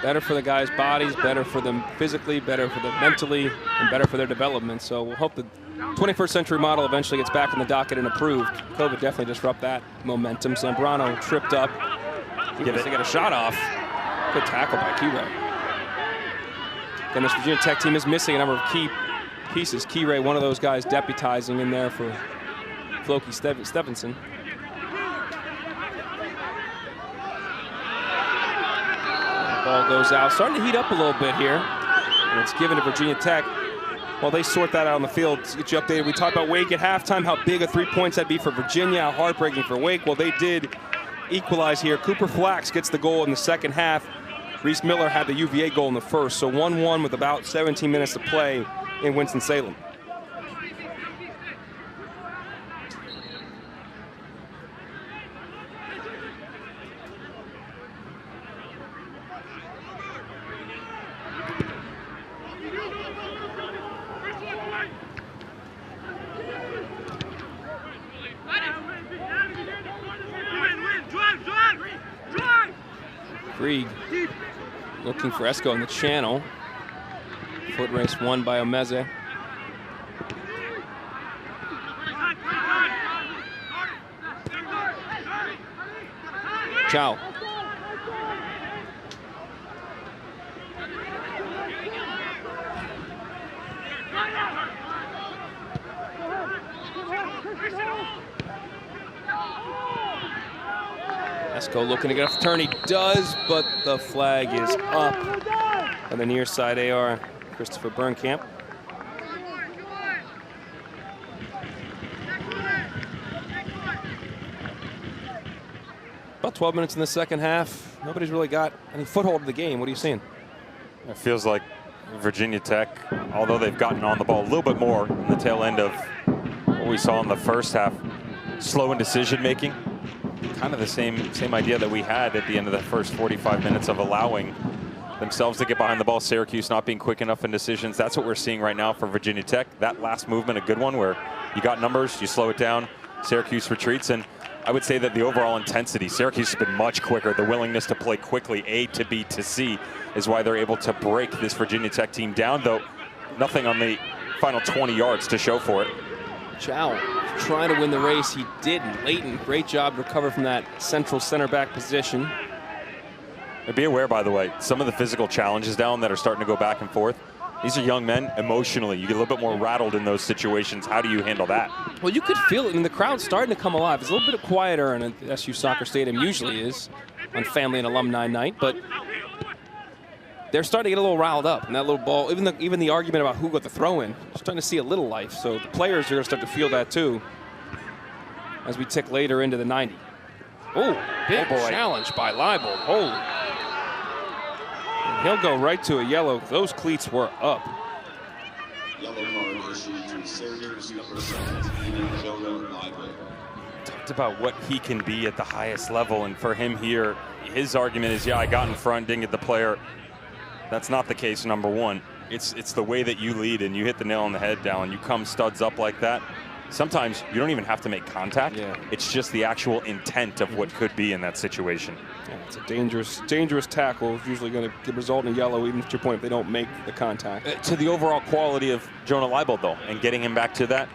Better for the guys' bodies, better for them physically, better for them mentally, and better for their development. So we'll hope the 21st century model eventually gets back on the docket and approved. COVID definitely disrupt that momentum. Zambrano tripped up. He to get a shot off. Good tackle by Key-Ray. And this Virginia Tech team is missing a number of key pieces. Key-Ray, one of those guys deputizing in there for Floki Stevenson. Ball goes out. Starting to heat up a little bit here. And it's given to Virginia Tech. While they sort that out on the field, to get you updated, we talked about Wake at halftime, how big a 3 points that'd be for Virginia, how heartbreaking for Wake. Well, they did equalize here. Cooper Flax gets the goal in the second half. Reese Miller had the UVA goal in the first, so 1-1 with about 17 minutes to play in Winston-Salem. Krieg looking for Esco in the channel. Foot race won by Omeze. Chow. Esco looking to get off the turn. He does, but the flag is up on the near side AR, Christopher Burnkamp. About 12 minutes in the second half. Nobody's really got any foothold in the game. What are you seeing? It feels like Virginia Tech, although they've gotten on the ball a little bit more in the tail end of what we saw in the first half, slow in decision making. Kind of the same idea that we had at the end of the first 45 minutes of allowing themselves to get behind the ball. Syracuse not being quick enough in decisions. That's what we're seeing right now for Virginia Tech. That last movement, a good one where you got numbers, you slow it down, Syracuse retreats. And I would say that the overall intensity, Syracuse has been much quicker. The willingness to play quickly, A to B to C, is why they're able to break this Virginia Tech team down, though nothing on the final 20 yards to show for it. Chow trying to win the race. He didn't. Leighton, great job to recover from that central center back position. And be aware, by the way, some of the physical challenges down that are starting to go back and forth. These are young men. Emotionally, you get a little bit more rattled in those situations. How do you handle that? Well, you could feel it, and the crowd's starting to come alive. It's a little bit quieter than SU Soccer Stadium usually is on family and alumni night, but they're starting to get a little riled up. And that little ball, even the argument about who got the throw in, starting to see a little life. So the players are going to start to feel that too as we tick later into the 90. Oh, big challenge by Leibold. Holy. And he'll go right to a yellow. Those cleats were up. Yellow card issued to Syracuse number 17, Jonah Leibold. Talked about what he can be at the highest level, and for him here, his argument is, yeah, I got in front, didn't get the player. That's not the case, number one. It's the way that you lead and you hit the nail on the head down. You come studs up like that. Sometimes you don't even have to make contact. Yeah. It's just the actual intent of what could be in that situation. Yeah, it's a dangerous tackle. It's usually going to result in a yellow, even to your point, if they don't make the contact. To the overall quality of Jonah Leibold, though, and getting him back to that,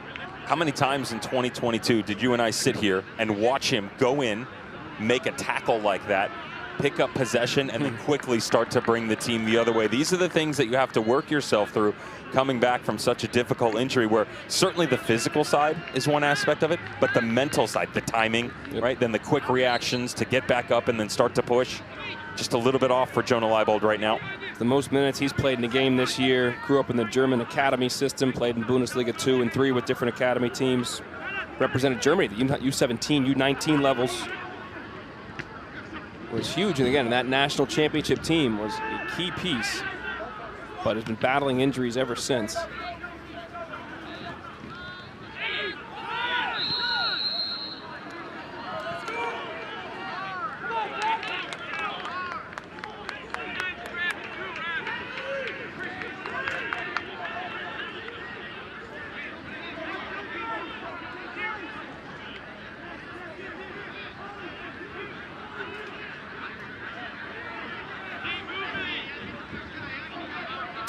how many times in 2022 did you and I sit here and watch him go in, make a tackle like that, pick up possession, and then quickly start to bring the team the other way? These are the things that you have to work yourself through coming back from such a difficult injury, where certainly the physical side is one aspect of it, but the mental side, the timing, right? Then the quick reactions to get back up and then start to push. Just a little bit off for Jonah Leibold right now. The most minutes he's played in a game this year. Grew up in the German academy system, played in Bundesliga 2 and 3 with different academy teams. Represented Germany, the U17, U19 levels. Was huge, and again, that national championship team was a key piece, but has been battling injuries ever since.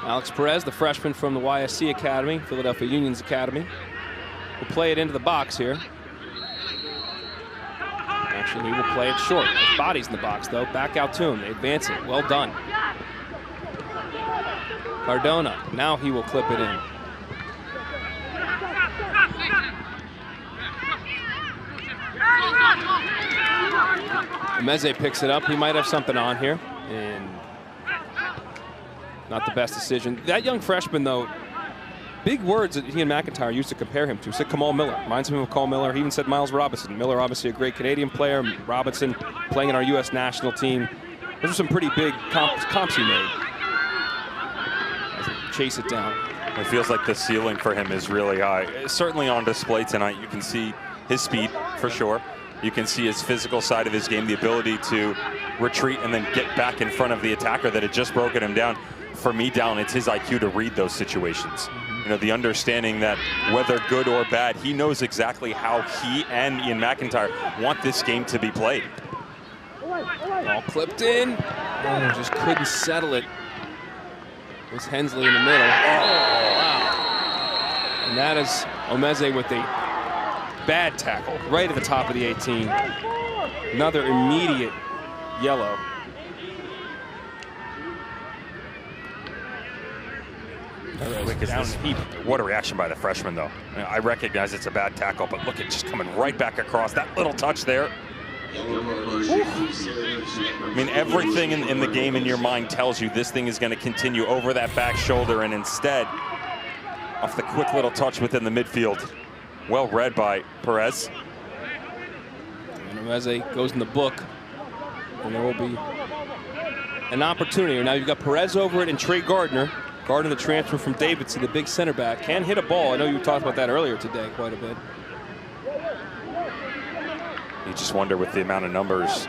Alex Perez, the freshman from the YSC Academy, Philadelphia Union's Academy, will play it into the box here. Actually, he will play it short. His body's in the box, though. Back out to him. They advance it. Well done. Cardona. Now he will clip it in. Meze picks it up. He might have something on here. And not the best decision. That young freshman, though, big words that he and McIntyre used to compare him to. He said Kamal Miller. Reminds him of Kamal Miller. He even said Miles Robinson. Miller, obviously a great Canadian player. Robinson playing in our U.S. national team. Those are some pretty big comps he made. Chase it down. It feels like the ceiling for him is really high. It's certainly on display tonight. You can see his speed for sure. You can see his physical side of his game, the ability to retreat and then get back in front of the attacker that had just broken him down. For me, Dallin, it's his IQ to read those situations. You know, the understanding that whether good or bad, he knows exactly how he and Ian McIntyre want this game to be played. All clipped in. Oh, just couldn't settle it. It was Hensley in the middle. Oh, wow. And that is Omeze with a bad tackle right at the top of the 18. Another immediate yellow. What a reaction by the freshman, though. I recognize it's a bad tackle, but look at just coming right back across. That little touch there. I mean, everything in the game in your mind tells you this thing is going to continue over that back shoulder, and instead, off the quick little touch within the midfield. Well read by Perez. And Omeze goes in the book, and there will be an opportunity. Now you've got Perez over it and Trey Gardner. Gardner, the transfer from Davidson, the big center back, can hit a ball. I know you talked about that earlier today quite a bit. You just wonder with the amount of numbers,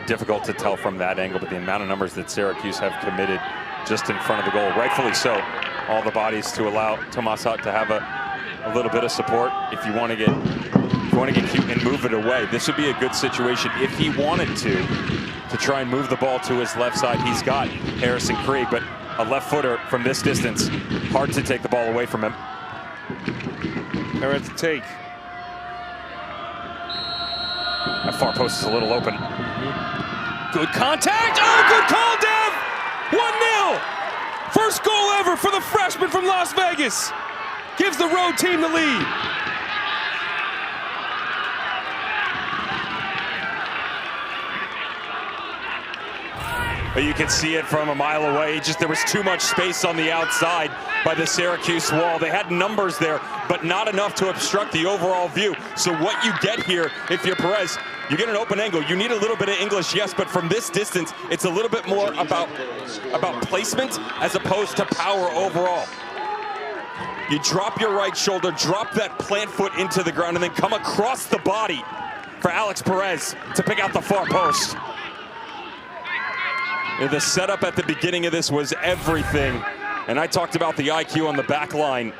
difficult to tell from that angle, but the amount of numbers that Syracuse have committed just in front of the goal, rightfully so. All the bodies to allow Tomas Hutt to have a little bit of support. If you want to get cute and move it away, this would be a good situation if he wanted to try and move the ball to his left side. He's got Harrison Krieg, but a left footer from this distance, hard to take the ball away from him. Perez to take. That far post is a little open. Good contact. Oh, good call, Dev. 1-0. First goal ever for the freshman from Las Vegas. Gives the road team the lead. You can see it from a mile away. There was too much space on the outside by the Syracuse wall. They had numbers there, but not enough to obstruct the overall view. So what you get here, if you're Perez, you get an open angle. You need a little bit of English, yes, but from this distance, it's a little bit more about placement as opposed to power overall. You drop your right shoulder, drop that plant foot into the ground, and then come across the body for Alex Perez to pick out the far post. The setup at the beginning of this was everything. And I talked about the IQ on the back line.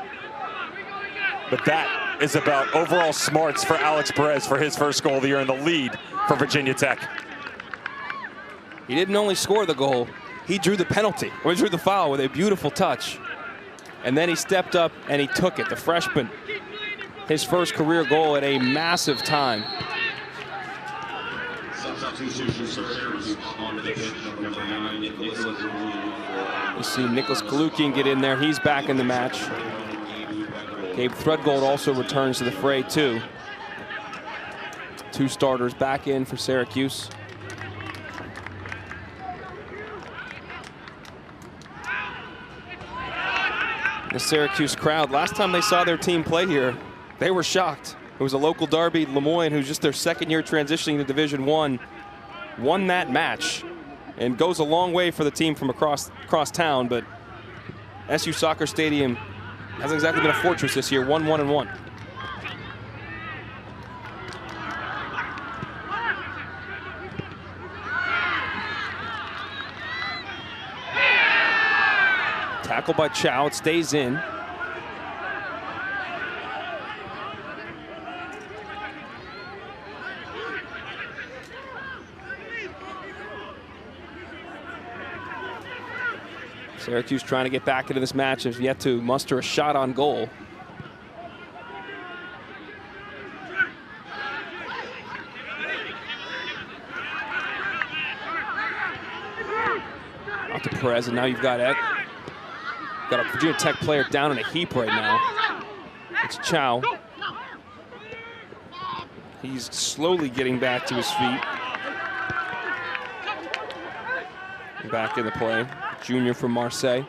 But that is about overall smarts for Alex Perez for his first goal of the year in the lead for Virginia Tech. He didn't only score the goal, he drew the penalty, or he drew the foul with a beautiful touch. And then he stepped up and he took it. The freshman, his first career goal at a massive time. You see Nicholas Kalukian get in there. He's back in the match. Gabe Threadgold also returns to the fray too. Two starters back in for Syracuse. The Syracuse crowd, last time they saw their team play here, they were shocked. It was a local derby. Lemoyne, who's just their second year transitioning to Division I, won that match and goes a long way for the team from across town, but SU Soccer Stadium hasn't exactly been a fortress this year. 1-1-1. Tackle by Chow, it stays in. Syracuse trying to get back into this match, has yet to muster a shot on goal. Out to Perez, and now you've got a Virginia Tech player down in a heap right now. It's Chow. He's slowly getting back to his feet. Back in the play. Junior from Marseille.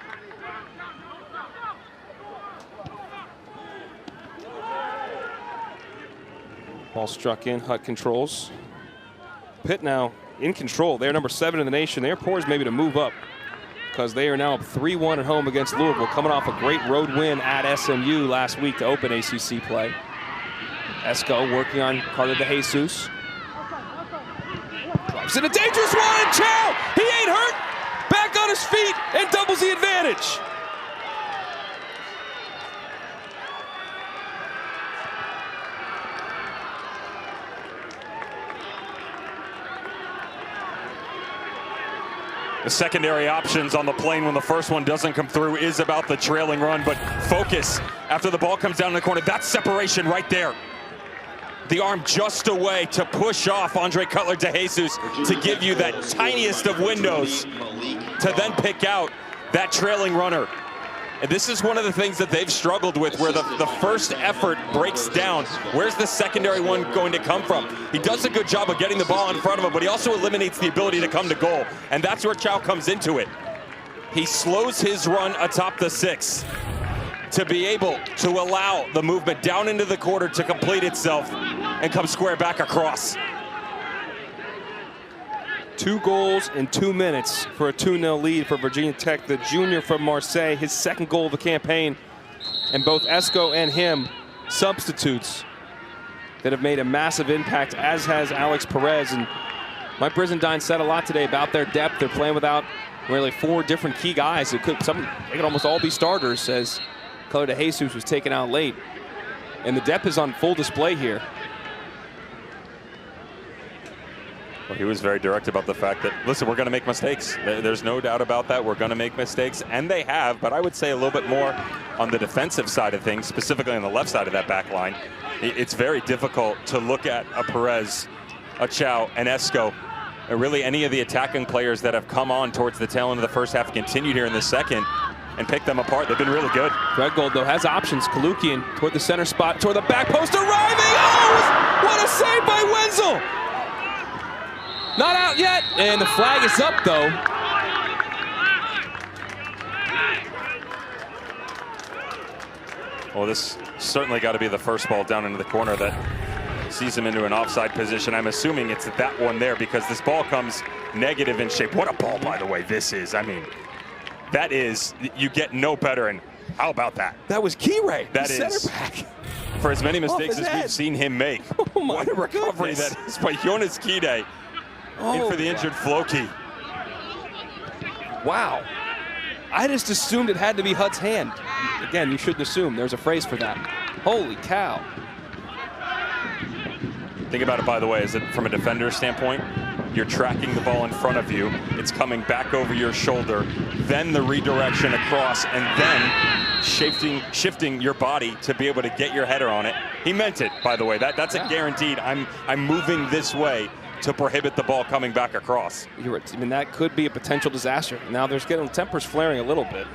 Ball struck in, Hutt controls. Pitt now in control. They're number 7 in the nation. They're poised maybe to move up because they are now up 3-1 at home against Louisville, coming off a great road win at SMU last week to open ACC play. Esco working on Carter DeJesus. Drives in a dangerous one, and Chow, he ain't hurt. Back on his feet and doubles the advantage. The secondary options on the plane when the first one doesn't come through is about the trailing run, but focus after the ball comes down in the corner. That's separation right there. The arm just away to push off Andre Cutler DeJesus to give you that tiniest of windows to then pick out that trailing runner. And this is one of the things that they've struggled with, where the first effort breaks down. Where's the secondary one going to come from? He does a good job of getting the ball in front of him, but he also eliminates the ability to come to goal. And that's where Chow comes into it. He slows his run atop the 6 to be able to allow the movement down into the quarter to complete itself and come square back across. 2 goals in 2 minutes for a 2-0 lead for Virginia Tech. The junior from Marseille, his 2nd goal of the campaign. And both Esco and him substitutes that have made a massive impact, as has Alex Perez. And Mike Brizendine said a lot today about their depth. They're playing without really 4 different key guys. They could almost all be starters, as Cutler DeJesus was taken out late. And the depth is on full display here. Well, he was very direct about the fact that, listen, we're going to make mistakes. There's no doubt about that. We're going to make mistakes, and they have, but I would say a little bit more on the defensive side of things, specifically on the left side of that back line. It's very difficult to look at a Perez, a Chow, and Esco, and really any of the attacking players that have come on towards the tail end of the first half, continued here in the second, and pick them apart. They've been really good. Threadgold, though, has options. Kalukian toward the center spot, toward the back post, arriving! Oh, what a save by Wenzel! Not out yet, and the flag is up, though. Well, this certainly got to be the first ball down into the corner that sees him into an offside position. I'm assuming it's that one there, because this ball comes negative in shape. What a ball, by the way, this is. I mean, that is, you get no better, and how about that? That was Keyray, that the is, center back. For as many mistakes as head. we've seen him make, Oh my what a recovery goodness. that is by Jonas Kide. In for the injured Floki. Wow. I just assumed it had to be Hutt's hand. Again, you shouldn't assume. There's a phrase for that. Holy cow. Think about it, by the way, is that from a defender standpoint, you're tracking the ball in front of you, it's coming back over your shoulder, then the redirection across, and then shifting your body to be able to get your header on it. He meant it, by the way. That's a guaranteed, I'm moving this way to prohibit the ball coming back across. You're right. I mean, that could be a potential disaster. Now there's getting tempers flaring a little bit.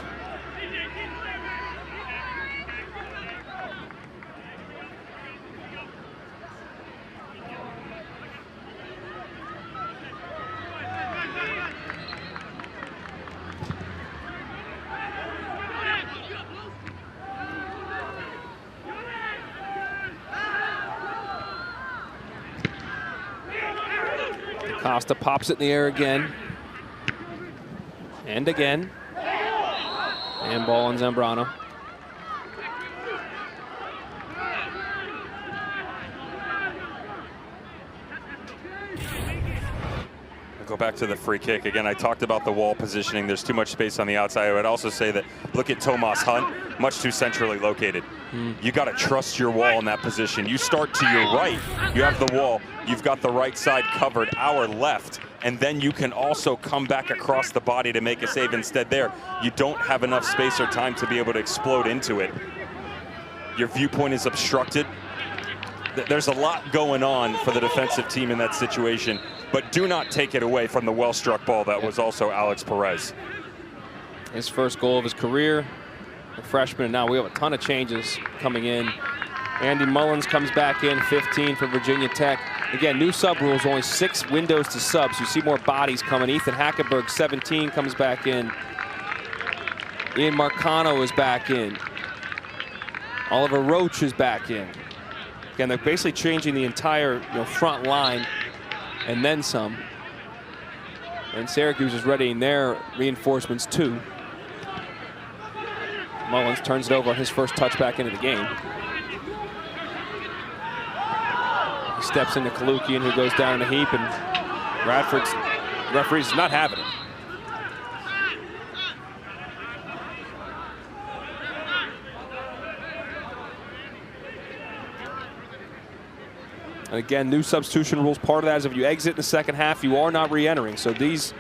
Costa pops it in the air again. And again. And ball on Zambrano. I'll go back to the free kick. Again, I talked about the wall positioning. There's too much space on the outside. I would also say that, look at Tomas Hunt, much too centrally located. You got to trust your wall in that position. You start to your right, you have the wall. You've got the right side covered, our left, and then you can also come back across the body to make a save. Instead there, you don't have enough space or time to be able to explode into it. Your viewpoint is obstructed. There's a lot going on for the defensive team in that situation, but do not take it away from the well-struck ball that was also Alex Perez. His first goal of his career, a freshman, and now we have a ton of changes coming in. Andy Mullins comes back in, 15 for Virginia Tech. Again, new sub rules, only 6 windows to subs. You see more bodies coming. Ethan Hackenberg, 17, comes back in. Ian Marcano is back in. Oliver Roach is back in. Again, they're basically changing the entire front line and then some. And Syracuse is readying their reinforcements too. Mullins turns it over on his first touch back into the game. He steps into Kalukian, who goes down in a heap, and Radford's referee's not having it. And again, new substitution rules. Part of that is if you exit in the second half, you are not re-entering. So these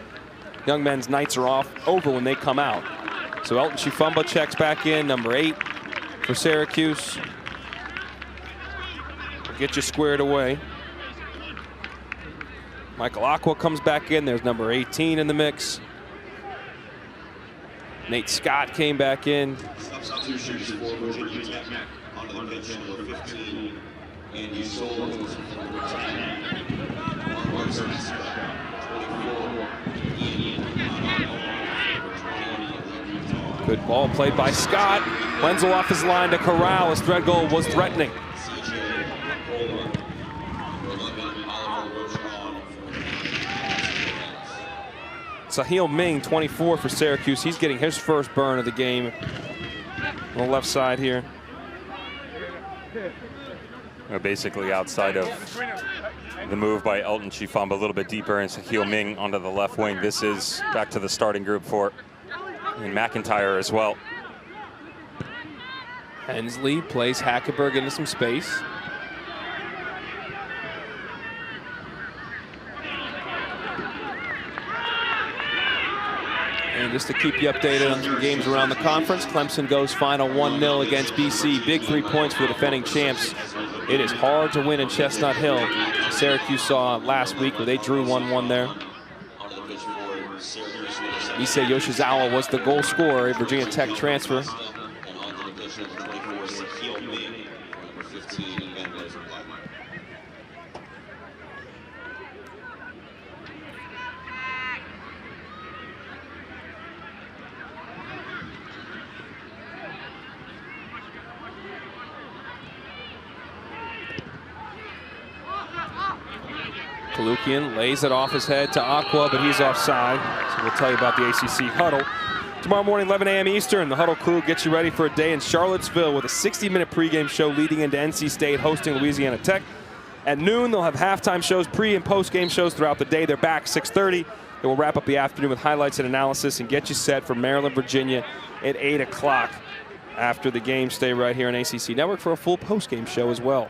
young men's nights are over when they come out. So Elton Chifumba checks back in, number 8 for Syracuse. We'll get you squared away. Michael Aqua comes back in. There's number 18 in the mix. Nate Scott came back in. Substitutions for Virginia Tech. Onto the pitch, number 15. Andy Solomons for 10. Mark Smith, 24. Good ball played by Scott. Wenzel off his line to corral as Threadgold was threatening. Sahil Ming, 24 for Syracuse. He's getting his first burn of the game on the left side here. Basically outside of the move by Elton Chifumba, a little bit deeper, and Sahil Ming onto the left wing. This is back to the starting group for McIntyre as well. Hensley plays Hackenberg into some space. And just to keep you updated on some games around the conference, Clemson goes final 1-0 against BC. Big 3 points for the defending champs. It is hard to win in Chestnut Hill. Syracuse saw last week where they drew 1-1 there. Issei Yoshizawa was the goal scorer, a Virginia Tech transfer. Kalukian lays it off his head to Aqua, but he's offside. So we'll tell you about the ACC huddle. Tomorrow morning, 11 a.m. Eastern, the huddle crew gets you ready for a day in Charlottesville with a 60-minute pregame show leading into NC State hosting Louisiana Tech. At noon, they'll have halftime shows, pre- and post-game shows throughout the day. They're back 6:30. They will wrap up the afternoon with highlights and analysis and get you set for Maryland, Virginia at 8 o'clock. After the game, stay right here on ACC Network for a full post-game show as well.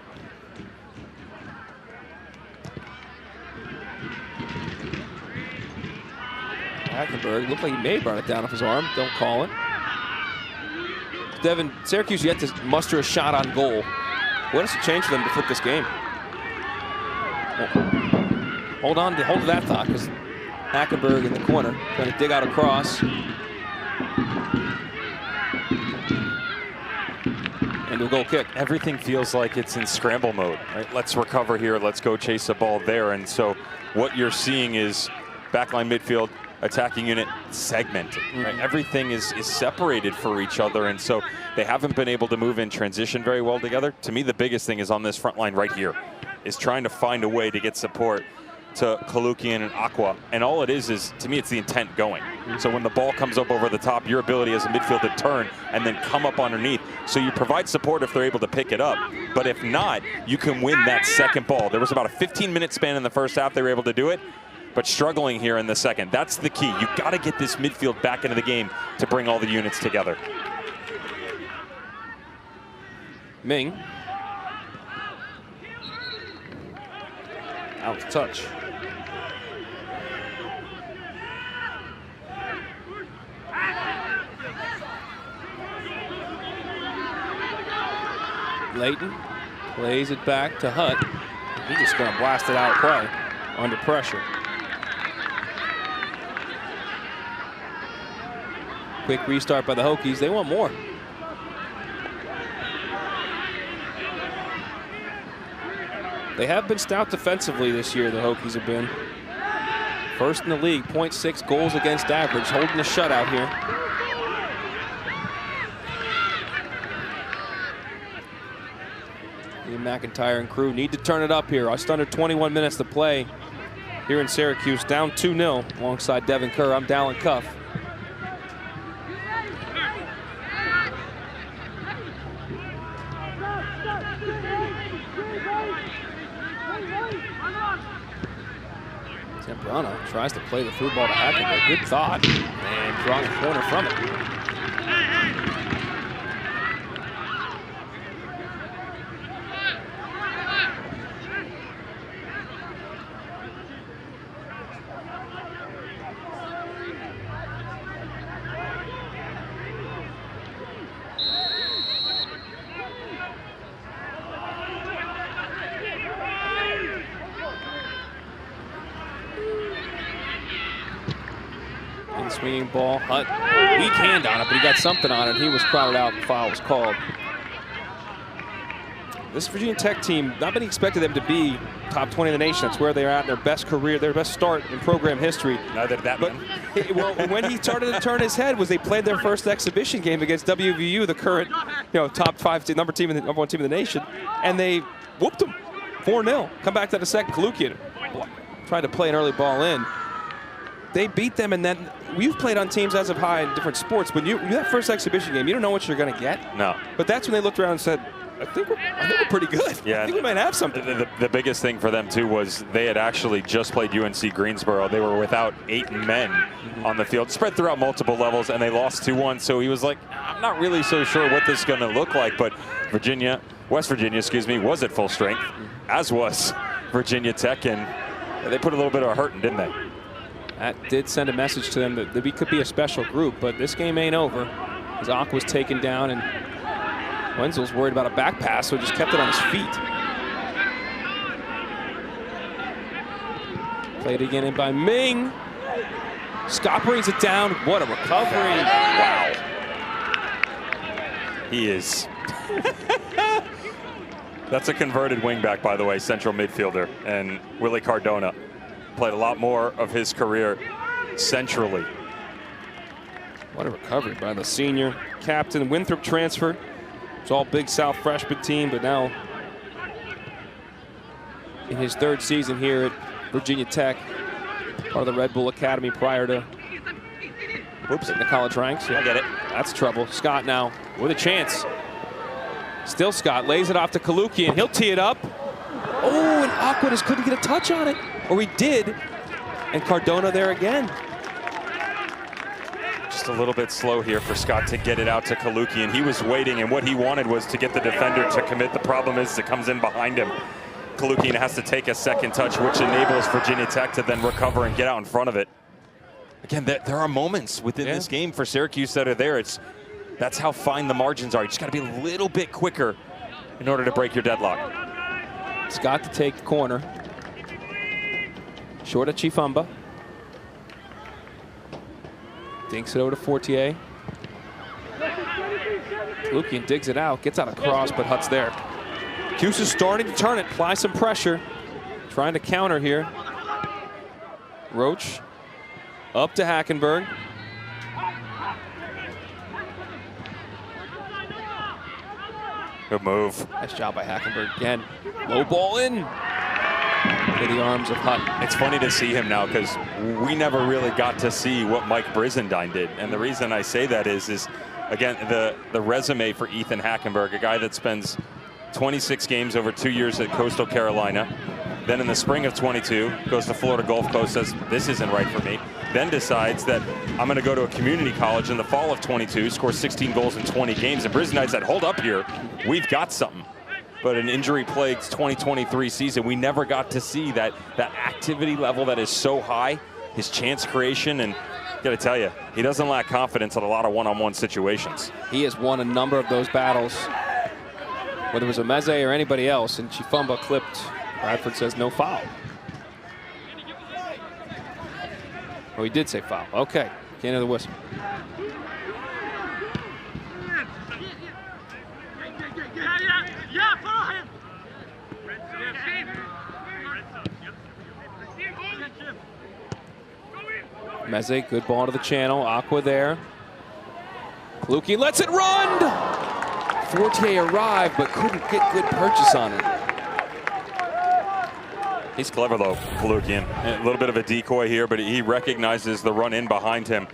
Hackenberg looked like he may have brought it down off his arm. Don't call it. Devin, Syracuse yet to muster a shot on goal. What has to change for them to flip this game? Hold to that thought, because Hackenberg in the corner trying to dig out a cross. And a goal kick. Everything feels like it's in scramble mode, right? Let's recover here. Let's go chase the ball there. And so what you're seeing is backline midfield, attacking unit segmented, right? Everything is separated for each other, and so they haven't been able to move in transition very well together. To me, the biggest thing is on this front line right here, is trying to find a way to get support to Kalukian and Aqua, and all it is to me, it's the intent going. So when the ball comes up over the top, your ability as a midfield to turn and then come up underneath. So you provide support if they're able to pick it up, but if not, you can win that second ball. There was about a 15-minute span in the first half they were able to do it, but struggling here in the second. That's the key. You've got to get this midfield back into the game to bring all the units together. Ming. Out to touch. Layton plays it back to Hutt. He's just going to blast it out of play under pressure. Quick restart by the Hokies. They want more. They have been stout defensively this year, the Hokies have been. First in the league, 0.6 goals against average, holding the shutout here. Ian McIntyre and crew need to turn it up here. Just under 21 minutes to play here in Syracuse, down 2-0 alongside Devin Kerr. I'm Dallin Cuff. Zambrano tries to play the through ball to Hackenberg. Good thought. And draws a corner from it. Swinging ball, Hutt, weak hand on it, but he got something on it. He was crowded out, the foul was called. This Virginia Tech team, not many expected them to be top 20 in the nation. That's where they're at in their best career, their best start in program history. Neither did that but, well, when he started to turn his head was they played their first exhibition game against WVU, the current, top 5 number one team in the nation, and they whooped them 4-0. Come back to the second, Kalukian tried to play an early ball in. They beat them, and then we've played on teams as of high in different sports. When you that first exhibition game, you don't know what you're going to get. No. But that's when they looked around and said, I think we're pretty good. Yeah. I think we might have something. The biggest thing for them, too, was they had actually just played UNC Greensboro. They were without 8 men on the field, spread throughout multiple levels, and they lost 2-1. So he was like, I'm not really so sure what this is going to look like. But West Virginia, was at full strength, as was Virginia Tech, and they put a little bit of a hurting, didn't they? That did send a message to them that we could be a special group, but this game ain't over. As Ak was taken down, and Wenzel's worried about a back pass, so just kept it on his feet. Played again in by Ming. Scott brings it down. What a recovery. Wow. He is. That's a converted wingback, by the way, central midfielder. And Willie Cardona played a lot more of his career centrally. What a recovery by the senior captain. Winthrop transfer. It's all Big South freshman team, but now in his 3rd season here at Virginia Tech, part of the Red Bull Academy prior to in the college ranks. Yeah, I get it. That's trouble. Scott now with a chance. Still Scott lays it off to Kalukian. He'll tee it up. Oh, and Aqua just couldn't get a touch on it. Or he did. And Cardona there again. Just a little bit slow here for Scott to get it out to Kalukian. He was waiting, and what he wanted was to get the defender to commit. The problem is it comes in behind him. Kalukian has to take a second touch, which enables Virginia Tech to then recover and get out in front of it. Again, there are moments within this game for Syracuse that are there. That's how fine the margins are. You just got to be a little bit quicker in order to break your deadlock. Scott to take the corner. Short of Chifumba. Dinks it over to Fortier. Lukian digs it out, gets out a cross, but Hutt's there. Cuse is starting to turn it, apply some pressure. Trying to counter here. Roach up to Hackenberg. Good move. Nice job by Hackenberg again. Low ball in to the arms of Hutt. It's funny to see him now because we never really got to see what Mike Brizendine did. And the reason I say that is again, the resume for Ethan Hackenberg, a guy that spends 26 games over 2 years at Coastal Carolina. Then in the spring of 22, goes to Florida Gulf Coast, says, this isn't right for me. Then decides that I'm going to go to a community college in the fall of 22, scores 16 goals in 20 games. And Brizendine said, hold up here, we've got something. But an injury-plagued 2023 season, we never got to see that activity level that is so high, his chance creation, and got to tell you, he doesn't lack confidence in a lot of one-on-one situations. He has won a number of those battles, whether it was a Meze or anybody else, and Chifumba clipped. Bradford says no foul. Oh, he did say foul. Okay, can't hear the whistle. Meze, good ball to the channel. Aqua there. Kalukian lets it run! Fortier arrived, but couldn't get good purchase on it. He's clever, though, Kalukian. A little bit of a decoy here, but he recognizes the run in behind him.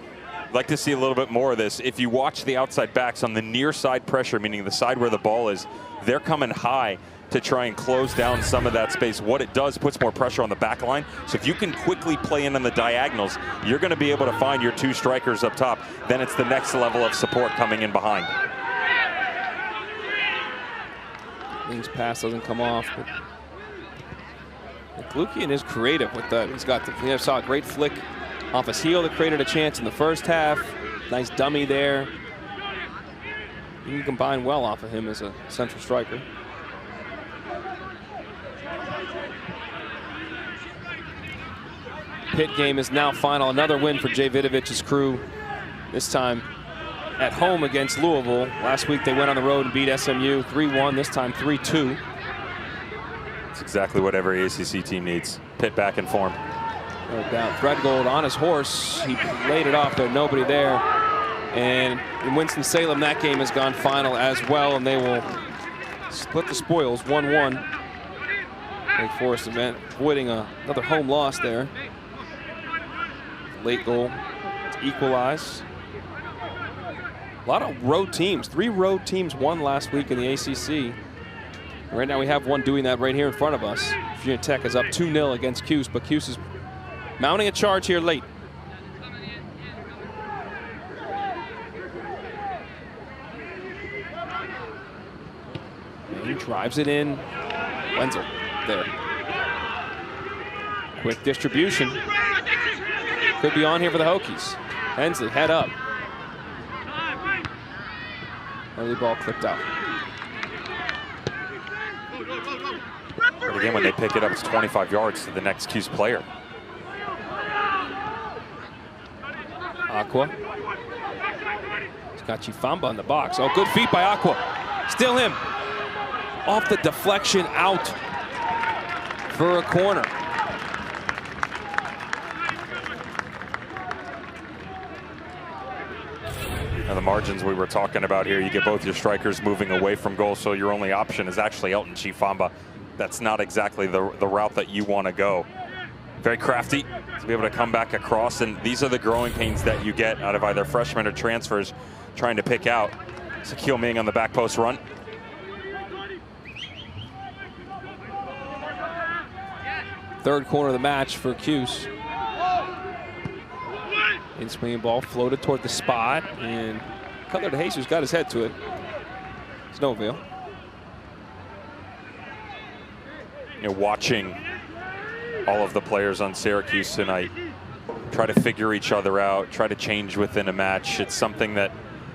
I'd like to see a little bit more of this. If you watch the outside backs on the near side pressure, meaning the side where the ball is, they're coming high to try and close down some of that space. What it does, puts more pressure on the back line. So if you can quickly play in on the diagonals, you're going to be able to find your 2 strikers up top. Then it's the next level of support coming in behind. Wing's pass doesn't come off, but Kalukian is creative with that. He's got the, saw a great flick off his heel that created a chance in the first half. Nice dummy there. You can combine well off of him as a central striker. Pitt game is now final. Another win for Jay Vidovic's crew, this time at home against Louisville. Last week they went on the road and beat SMU 3-1, this time 3-2. It's exactly what every ACC team needs. Pitt back in form. No doubt. Threadgold on his horse. He laid it off there, nobody there. And in Winston-Salem, that game has gone final as well, and they will split the spoils 1-1. Wake Forest event avoiding another home loss there. Late goal to equalize. A lot of road teams. 3 road teams won last week in the ACC. Right now we have one doing that right here in front of us. Virginia Tech is up 2-0 against Cuse, but Cuse is mounting a charge here late. And he drives it in. Wenzel there. Quick distribution. Could be on here for the Hokies. Hensley, head up. Early ball clipped out. But again, when they pick it up, it's 25 yards to the next Cuse player. Aqua. He's got Chifamba in the box. Oh, good feet by Aqua. Still him. Off the deflection, out for a corner. Now the margins we were talking about here, you get both your strikers moving away from goal, so your only option is actually Elton Chifamba. That's not exactly the route that you want to go. Very crafty to be able to come back across, and these are the growing pains that you get out of either freshmen or transfers trying to pick out. Sakil Ming on the back post run. Third corner of the match for Cuse. In swinging ball floated toward the spot, and Cutler de Jesus got his head to it. It's no avail. You know, watching all of the players on Syracuse tonight try to figure each other out, try to change within a match. It's something that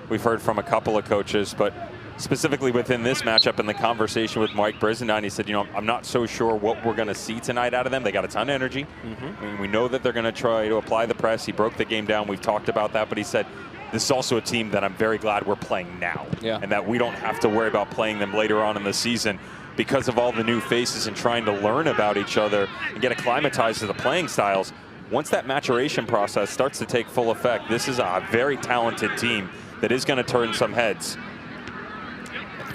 we've heard from a couple of coaches, but specifically within this matchup in the conversation with Mike Brizendine, he said, you know, I'm not so sure what we're going to see tonight out of them. They got a ton of energy. I mean, we know that they're going to try to apply the press. He broke the game down. We've talked about that, but he said, this is also a team that I'm very glad we're playing now, and that we don't have to worry about playing them later on in the season because of all the new faces and trying to learn about each other and get acclimatized to the playing styles. Once that maturation process starts to take full effect, this is a very talented team that is going to turn some heads.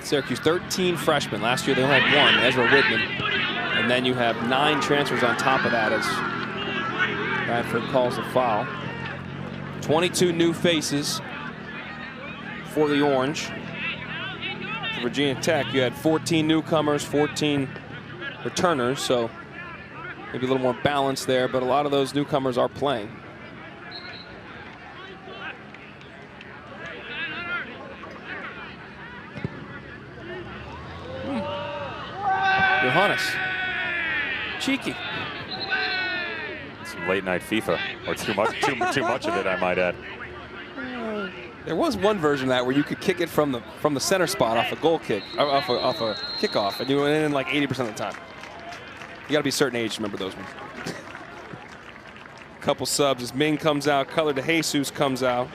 Syracuse, 13 freshmen. Last year they only had 1, Ezra Whitman. And then you have 9 transfers on top of that as Bradford calls the foul. 22 new faces for the Orange. For Virginia Tech, you had 14 newcomers, 14 returners, so maybe a little more balance there, but a lot of those newcomers are playing. Johannes, cheeky. Some late night FIFA, or too much of it, I might add. There was one version of that where you could kick it from the center spot off a goal kick, off a kickoff, and you went in like 80% of the time. You got to be a certain age to remember those ones. Couple subs as Ming comes out, Cutler de Jesus comes out.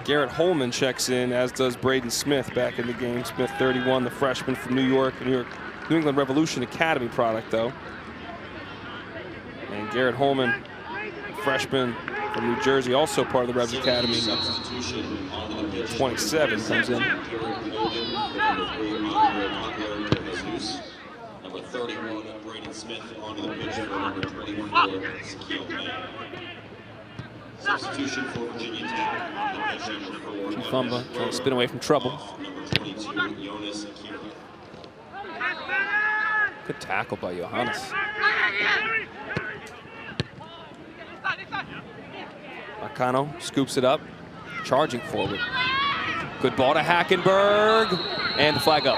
Garrett Holman checks in, as does Braden Smith back in the game. Smith, 31, the freshman from New York, New England Revolution Academy product, though. And Garrett Holman, freshman from New Jersey, also part of the Revs Academy. 27 comes in. Number 31, Braden Smith, onto the pitch for number 24, Shaquille May. Substitution for Virginia Tech, onto the pitch number 4. Fumba trying to spin away from trouble. Number 22, Jonas Akira. Good tackle by Johannes. Marcano scoops it up, charging forward. Good ball to Hackenberg, and the flag up.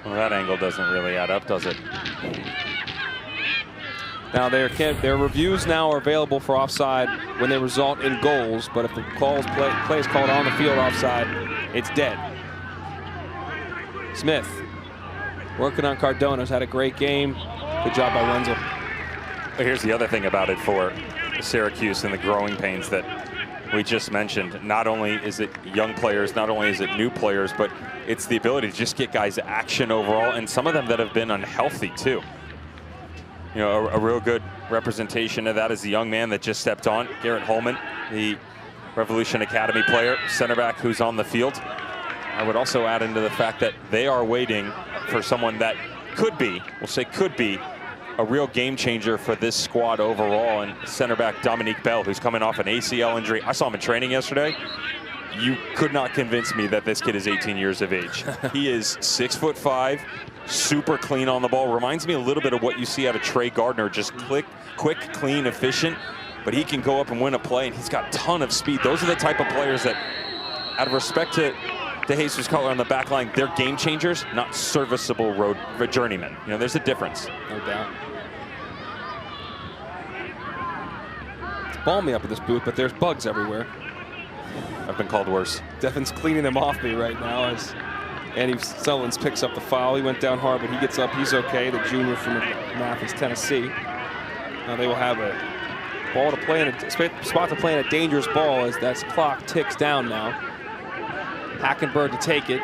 Well, that angle doesn't really add up, does it? Now their reviews now are available for offside when they result in goals, but if the play is called on the field offside, it's dead. Smith working on Cardona's had a great game. Good job by Wenzel. Here's the other thing about it for Syracuse and the growing pains that we just mentioned. Not only is it young players, not only is it new players, but it's the ability to just get guys action overall, and some of them that have been unhealthy too. You know, a real good representation of that is the young man that just stepped on, Garrett Holman, the Revolution Academy player, center back who's on the field. I would also add into the fact that they are waiting for someone that could be, we'll say could be, a real game changer for this squad overall, and center back Dominique Bell, who's coming off an ACL injury. I saw him in training yesterday. You could not convince me that this kid is 18 years of age. He is 6'5", super clean on the ball. Reminds me a little bit of what you see out of Trey Gardner, just quick, clean, efficient, but he can go up and win a play, and he's got a ton of speed. Those are the type of players that, out of respect to Jesus Cutler on the back line, they're game changers, not serviceable road journeymen. You know, there's a difference. No doubt. It's balmy up at this booth, but there's bugs everywhere. I've been called worse. Devin's cleaning them off me right now as Andy Sullins picks up the foul. He went down hard, but he gets up. He's okay. The junior from Mathis, Tennessee. Now they will have a ball to play in a spot to play in a dangerous ball as that clock ticks down now. Hackenberg to take it.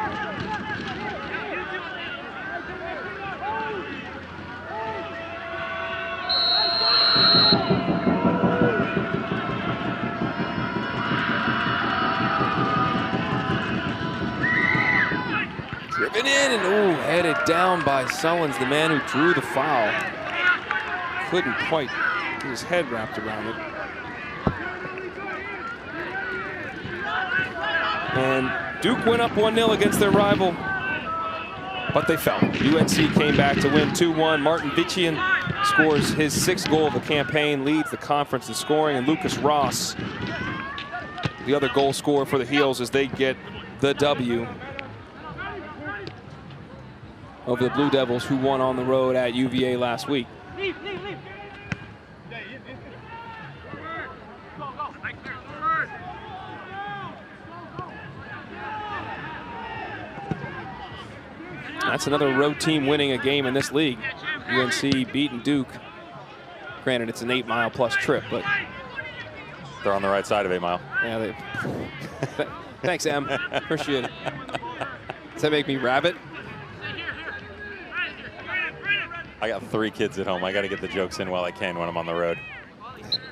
Driven in and headed down by Sullins, the man who drew the foul. Couldn't quite get his head wrapped around it. And Duke went up 1-0 against their rival, but they fell. UNC came back to win 2-1. Martin Vichian scores his 6th goal of the campaign, leads the conference in scoring, and Lucas Ross, the other goal scorer for the Heels, as they get the W over the Blue Devils, who won on the road at UVA last week. That's another road team winning a game in this league. UNC beating Duke. Granted, it's an 8-mile-plus trip, but they're on the right side of 8 Mile. Yeah, thanks, Em. Appreciate it. Does that make me rabbit? I got 3 kids at home. I got to get the jokes in while I can when I'm on the road.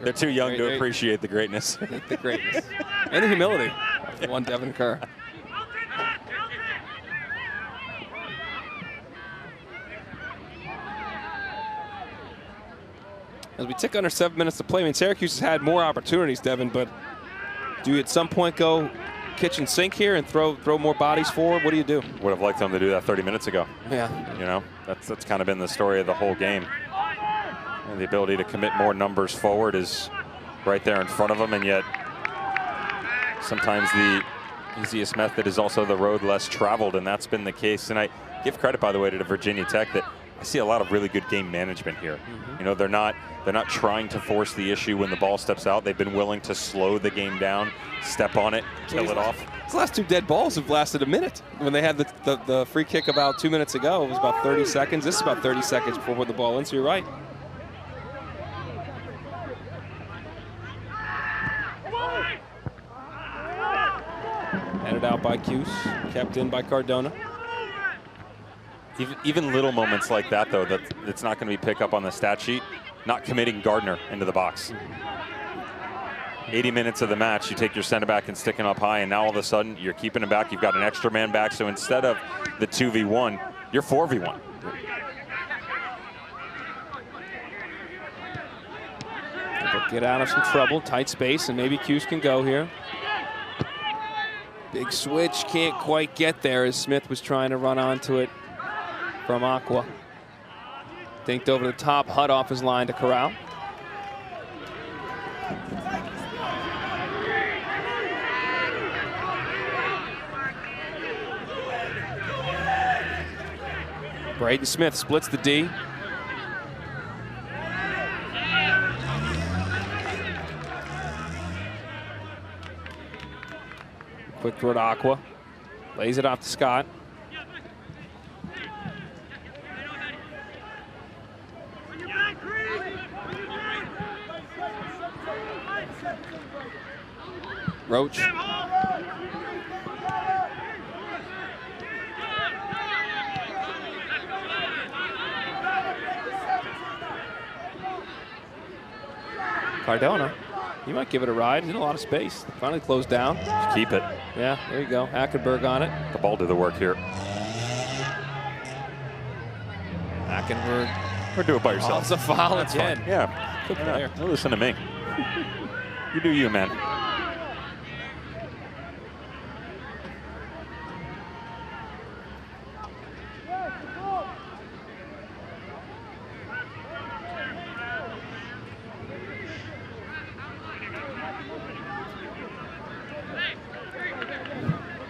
They're too young to appreciate the greatness. The greatness. And the humility. One Devin Kerr. As we tick under 7 minutes to play, I mean, Syracuse has had more opportunities, Devin, but do you at some point go kitchen sink here and throw more bodies forward? What do you do? Would have liked them to do that 30 minutes ago. Yeah. You know, that's kind of been the story of the whole game. And the ability to commit more numbers forward is right there in front of them, and yet sometimes the easiest method is also the road less traveled, and that's been the case. And I give credit, by the way, to Virginia Tech that I see a lot of really good game management here. You know, they're not trying to force the issue when the ball steps out. They've been willing to slow the game down, step on it, kill it off. These last 2 dead balls have lasted a minute. When they had the free kick about 2 minutes ago, it was about 30 seconds. This is about 30 seconds before the ball in, so you're right. Headed out by Cuse, kept in by Cardona. Even little moments like that, though, that it's not going to be picked up on the stat sheet. not committing Gardner into the box. 80 minutes of the match, you take your center back and stick him up high, and now all of a sudden you're keeping him back. You've got an extra man back, so instead of the 2v1, you're 4v1. Get out of some trouble, tight space, and maybe Cuse can go here. Big switch, can't quite get there as Smith was trying to run onto it from Aqua. Dinked over the top, Hutt off his line to Corral. Braden Smith splits the D. Quick throw to Aqua. Lays it off to Scott. Roach. Cardona. He might give it a ride. He's in a lot of space. Finally closed down. Just keep it. Yeah, there you go. Ackenberg on it. The ball did the work here. Ackenberg. Or do it by yourself. It's a foul That's again. fine. Yeah. Good player. Don't listen to me. You do you, man.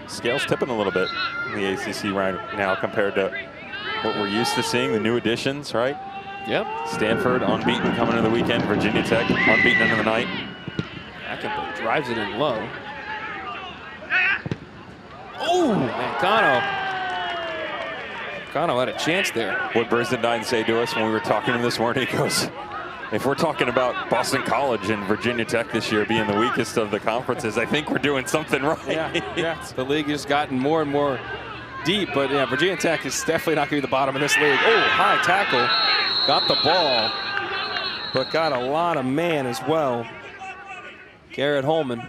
Scale's tipping a little bit in the ACC right now compared to what we're used to seeing, the new additions, right? Yep. Stanford unbeaten coming into the weekend. Virginia Tech unbeaten into the night. Ackenberg drives it in low. Oh, Mancano. Mancano had a chance there. What Brisbane say to us when we were talking to him this morning, he goes, if we're talking about Boston College and Virginia Tech this year being the weakest of the conferences, I think we're doing something right. Yeah. The league has gotten more and more deep, but yeah, Virginia Tech is definitely not going to be the bottom of this league. Oh, high tackle. Got the ball, but got a lot of man as well. Garrett Holman.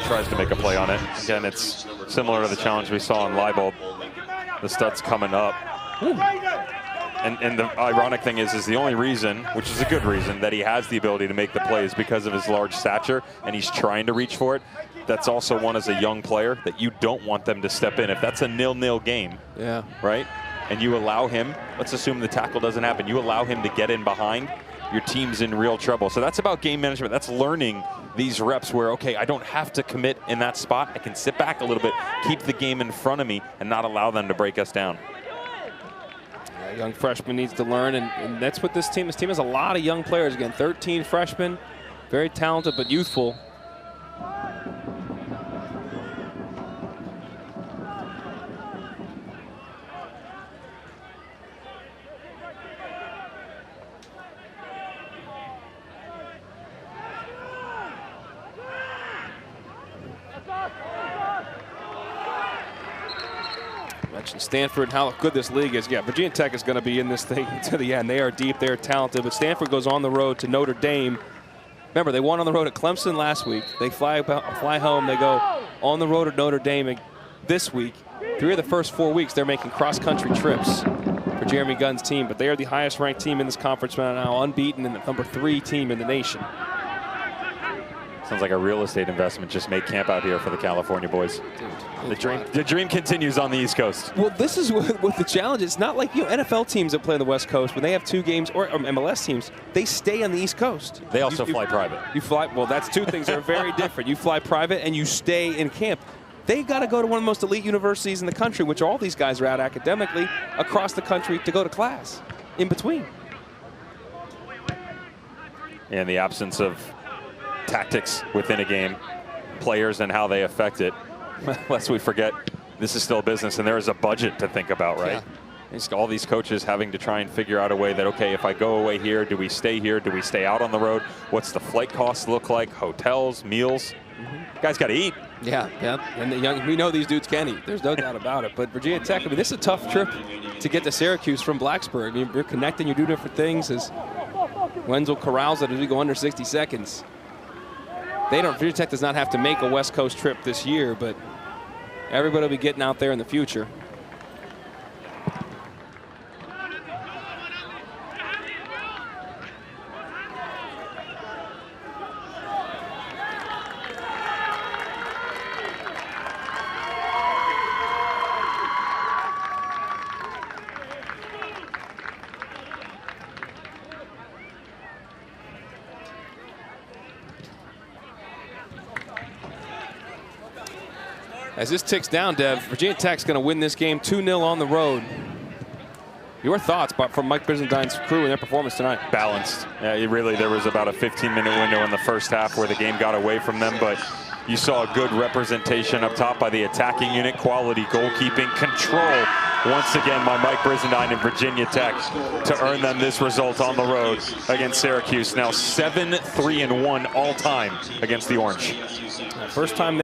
Tries to make a play on it. Again, it's similar to the challenge we saw in Leibold. The studs coming up. And the ironic thing is the only reason, which is a good reason, that he has the ability to make the play is because of his large stature, and he's trying to reach for it. That's also one as a young player that you don't want them to step in. If that's a 0-0 game, yeah, right, and you allow him, let's assume the tackle doesn't happen, you allow him to get in behind, your team's in real trouble. So that's about game management. That's learning these reps where, okay, I don't have to commit in that spot. I can sit back a little bit, keep the game in front of me, and not allow them to break us down. Yeah, young freshman needs to learn, and that's what this team has a lot of young players. Again, 13 freshmen, very talented but youthful. Stanford, how good this league is. Yeah, Virginia Tech is going to be in this thing to the end. They are deep, they're talented, but Stanford goes on the road to Notre Dame. Remember, they won on the road at Clemson last week. They fly home, they go on the road at Notre Dame this week. 3 of the first 4 weeks, they're making cross-country trips for Jeremy Gunn's team, but they are the highest-ranked team in this conference right now, unbeaten, and the number 3 team in the nation. Sounds like a real estate investment just made camp out here for the California boys. Dude, the dream continues on the East Coast. Well, this is what the challenge is. It's not like NFL teams that play on the West Coast, when they have 2 games, or MLS teams, they stay on the East Coast. They also fly private. You fly, well, that's 2 things that are very different. You fly private and you stay in camp. They got to go to one of the most elite universities in the country, which all these guys are at academically, across the country to go to class in between. In the absence of tactics within a game, players and how they affect it, lest we forget, this is still business and there is a budget to think about, right? It's all these coaches having to try and figure out a way that, okay, if I go away here, do we stay here? Do we stay out on the road? What's the flight costs look like? Hotels, meals? Guys got to eat. Yeah, and we know these dudes can eat. There's no doubt about it. But Virginia Tech, I mean, this is a tough trip to get to Syracuse from Blacksburg. I mean, you're connecting, you do different things. As Wenzel corrals it as we go under 60 seconds. Virginia Tech does not have to make a West Coast trip this year, but everybody will be getting out there in the future. As this ticks down, Dev, Virginia Tech's going to win this game 2-0 on the road. Your thoughts from Mike Brizendines' crew and their performance tonight? Balanced. Really, there was about a 15-minute window in the first half where the game got away from them, but you saw a good representation up top by the attacking unit, quality goalkeeping, control once again by Mike Brizendine and Virginia Tech to earn them this result on the road against Syracuse. Now 7-3-1 all time against the Orange. First time